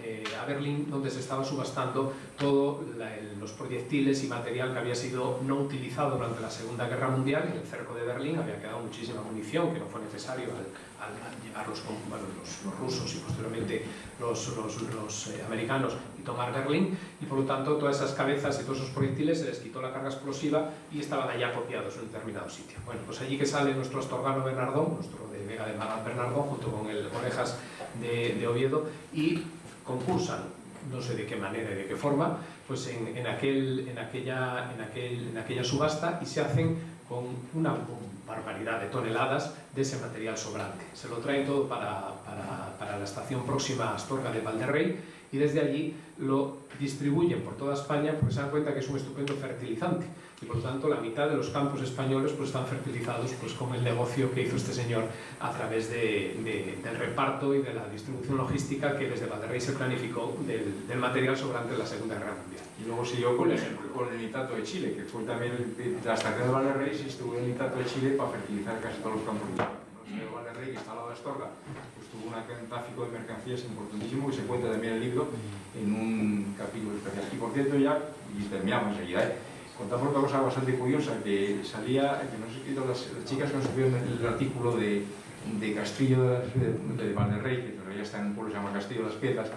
Berlín, donde se estaba subastando todos los proyectiles y material que había sido no utilizado durante la Segunda Guerra Mundial. En el cerco de Berlín había quedado muchísima munición que no fue necesario al llegar los rusos y posteriormente los americanos y tomar Berlín, y por lo tanto todas esas cabezas y todos esos proyectiles se les quitó la carga explosiva y estaban allá copiados en un determinado sitio. Bueno, pues allí que sale nuestro astorgano Bernardón, nuestro de Vega de Magaz Bernardón, junto con el Orejas de Oviedo, y concursan, no sé de qué manera y de qué forma, pues en aquella subasta, y se hacen con una barbaridad de toneladas de ese material sobrante. Se lo traen todo para la estación próxima a Astorga de Valderrey, y desde allí lo distribuyen por toda España porque se dan cuenta que es un estupendo fertilizante, y por lo tanto la mitad de los campos españoles pues están fertilizados pues con el negocio que hizo este señor a través del reparto y de la distribución logística que desde Valderrey se planificó del material sobrante de la Segunda Guerra Mundial. Y luego siguió con el nitrato de Chile, que fue también la estación de Valderrey, se estuvo en el nitrato de Chile para fertilizar casi todos los campos de Chile. El Valderrey, que está al lado de Astorga, pues tuvo un tráfico de mercancías importantísimo, que se cuenta también en el libro en un capítulo especial. Y por cierto, ya, y terminamos enseguida, contamos otra cosa bastante curiosa, que salía, que nos he escrito las chicas que nos escribieron el artículo de Castillo de Valderrey, que todavía está en un pueblo que se llama Castillo de las Piedras,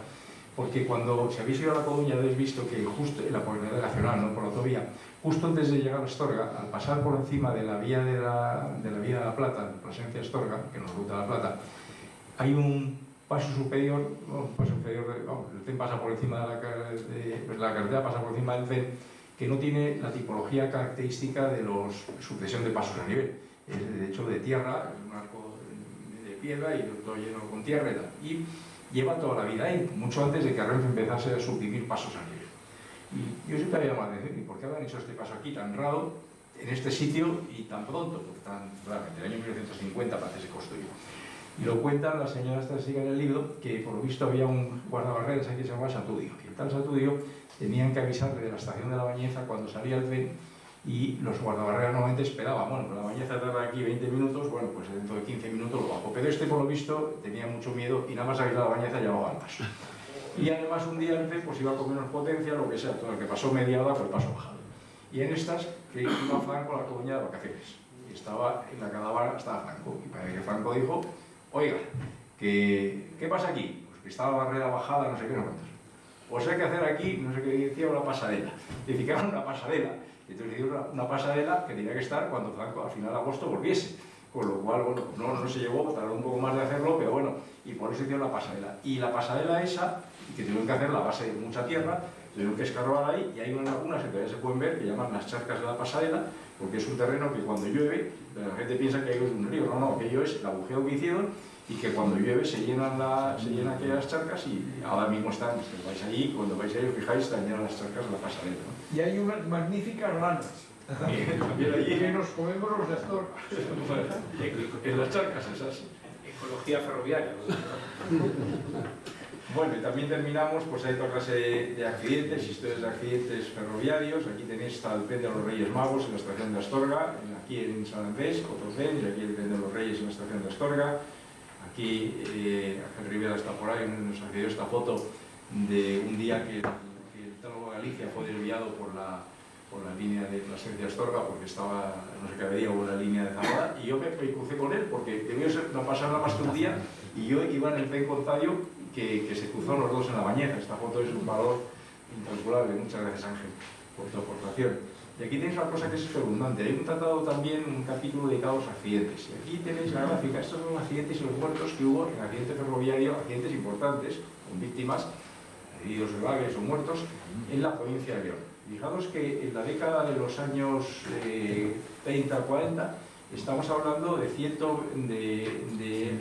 porque cuando se habéis ido a La Coruña habéis visto que justo en la Policía Nacional, ¿no?, por la autovía, justo antes de llegar a Astorga, al pasar por encima de la vía de la Plata, Plasencia Astorga, que nos ruta a La Plata, hay un paso superior, el tren pasa por encima de la carretera pasa por encima del tren, que no tiene la tipología característica de la sucesión de pasos a nivel. Es de hecho de tierra, un arco de piedra y todo lleno con tierra y tal. Y lleva toda la vida ahí, mucho antes de que Renfe empezase a suprimir pasos a nivel. Y yo siempre había llamado la atención, ¿y por qué habían hecho este paso aquí tan raro, en este sitio y tan pronto? Porque tan claramente, en el año 1950 parece que se construyó. Y lo cuentan las señoras que siguen en el libro, que por lo visto había un guardabarreras aquí que se llamaba Satudio. Y el tal Satudio tenían que avisarle de la estación de La Bañeza cuando salía el tren, y los guardabarreras normalmente esperaban, bueno, La Bañeza tarda aquí 20 minutos, bueno, pues dentro de 15 minutos lo bajo. Pero este por lo visto tenía mucho miedo y nada más avisar a La Bañeza llevaba el paso. Y además un día el tren pues iba con menos potencia, lo que sea, todo el que pasó media hora pues el paso bajado. Y en estas que iba Franco a La Coruña de vacaciones. Y estaba en la caravana, estaba Franco, y parece que Franco dijo: oiga, ¿qué pasa aquí? Pues que estaba la barrera bajada, no sé qué, no cuántos. Pues hay que hacer aquí, no sé qué decía, una pasarela. Dice que era una pasarela. Entonces dio una pasarela que tenía que estar cuando Franco al final de agosto volviese. Con lo cual, bueno, no se llegó, tardó un poco más de hacerlo, pero bueno, y por eso hicieron la pasarela. Y la pasarela esa, que tuvieron que hacer la base de mucha tierra, tuvieron que escarbar ahí y hay unas lagunas que todavía se pueden ver que llaman las charcas de la pasarela, porque es un terreno que cuando llueve, la gente piensa que aquello es un río, no, aquello es el agujero que hicieron y que cuando llueve se llenan aquellas charcas y ahora mismo están, vais allí, cuando vais allí os fijáis, están llenas las charcas de la pasarela, ¿no? Y hay unas magníficas ranas. También allí, Que nos comemos los de Astorga. en las charcas esas. Ecología ferroviaria. Bueno, y también terminamos, pues hay otra clase de accidentes, historias de accidentes ferroviarios. Aquí tenéis el tren de los Reyes Magos en la estación de Astorga, aquí en San Andrés, otro tren, y aquí el tren de los Reyes en la estación de Astorga. Aquí Ángel Rivera está por ahí, nos accedió esta foto de un día que el tránsito de Galicia fue desviado por la línea de Plasencia de Astorga porque estaba, no sé qué había, hubo una línea de Zamora y yo me crucé con él porque debió no pasar nada más que un día y yo iba en el tren con Zayo que se cruzaron los dos en la bañeza. Esta foto es un valor incalculable. Muchas gracias, Ángel, por tu aportación. Y aquí tenéis una cosa que es espeluznante. Hay un tratado también, un capítulo dedicado a los accidentes. Y aquí tenéis la gráfica. Estos son los accidentes y los muertos que hubo en accidente ferroviario, accidentes importantes, con víctimas, heridos graves o muertos, en la provincia de León. Fijaros que en la década de los años 30-40 estamos hablando de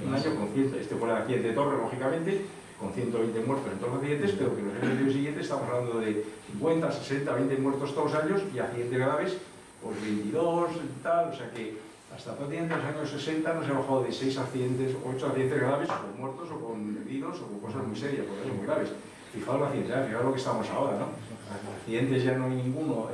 un año con 100, este fue el accidente de Torre, lógicamente, con 120 muertos en todos los accidentes, pero que en los años siguientes estamos hablando de 50, 60, 20 muertos todos los años y accidentes graves, pues 22, tal, o sea que hasta prácticamente en los años 60 no se ha bajado de 6 accidentes, 8 accidentes graves, con muertos o con heridos o con cosas muy serias, por muy graves. Fijaos la ciencia, fijaos lo que estamos ahora, ¿no? Accidentes ya no hay ninguno,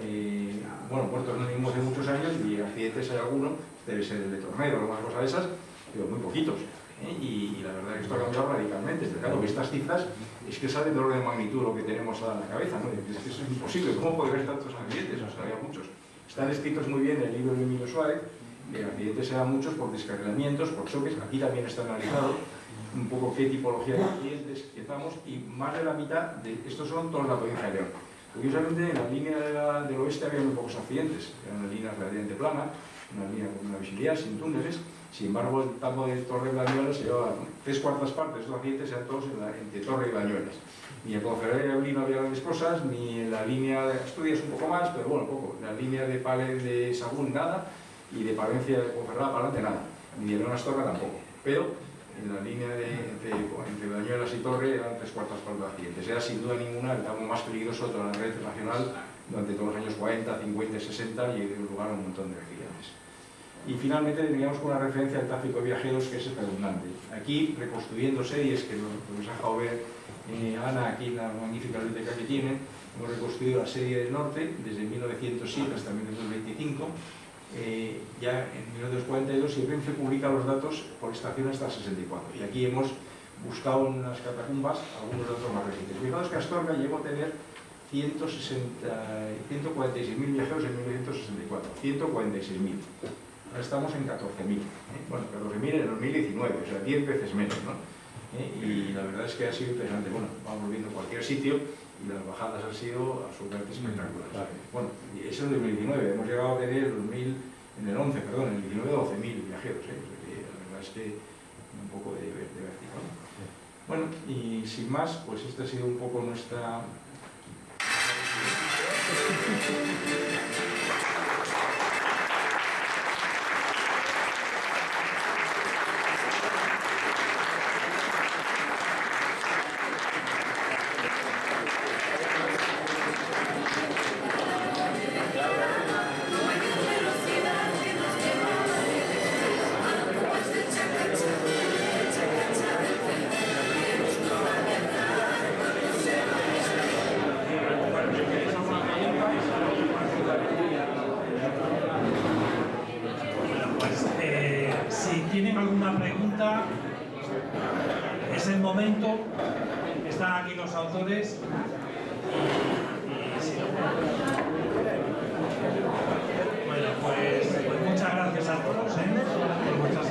bueno, muertos no hay ninguno hace muchos años y accidentes hay alguno, debe ser el de Tornero o alguna cosa de esas, pero muy poquitos. Y la verdad es que esto ha cambiado radicalmente. Pero claro, estas cifras es que sale del orden de magnitud lo que tenemos a la cabeza, ¿no? Es que eso es imposible. ¿Cómo puede haber tantos accidentes? O sea, había muchos. Están escritos muy bien en el libro de Emilio Suárez. Accidentes eran muchos por descarrilamientos, por choques. Aquí también está analizado un poco qué tipología de accidentes empezamos y más de la mitad de estos son todos la provincia de León. Curiosamente, en la línea del oeste había muy pocos accidentes. Era una línea relativamente plana, una línea con una visibilidad, sin túneles. Sin embargo, el tramo de Torre y Bañuelas se llevaba 3/4 partes de los accidentes eran todos entre Torre y Bañuelas. Ni en Ponferrada y Abril no había grandes cosas, ni en la línea de Asturias un poco más, pero bueno, poco. En la línea de Palen de Sagún nada, y de Palencia de Ponferrada para adelante nada. Ni de León a Astorga tampoco. Pero en la línea entre Bañuelas y Torre eran 3/4 partes de accidentes. Era sin duda ninguna el tramo más peligroso de toda la red nacional durante todos los años 40, 50 y 60 y dio lugar a un montón de accidentes. Y finalmente teníamos una referencia al tráfico de viajeros que es espeluznante. Aquí, reconstruyendo series que nos ha dejado ver Ana aquí en la magnífica biblioteca que tienen, hemos reconstruido la serie del norte desde 1907 hasta 1925. Ya en 1942 y Renfe publica los datos por estación hasta el 64. Y aquí hemos buscado en las catacumbas algunos datos más recientes. Fijaos que Astorga llegó a tener 146.000 viajeros en 1964. 146.000. Ahora estamos en 14.000. Bueno, 14.000 en 2019, o sea, 10 veces menos, ¿no? Y la verdad es que ha sido interesante. Bueno, vamos viendo cualquier sitio y las bajadas han sido absolutamente espectaculares. Bueno, y eso es el 2019, hemos llegado a tener en el 11, perdón, en el 19 12.000 viajeros. O sea, que la verdad es que un poco de vértigo. Bueno, y sin más, pues esta ha sido un poco nuestra... Es el momento, están aquí los autores y sí. Bueno, pues muchas gracias a todos por vuestras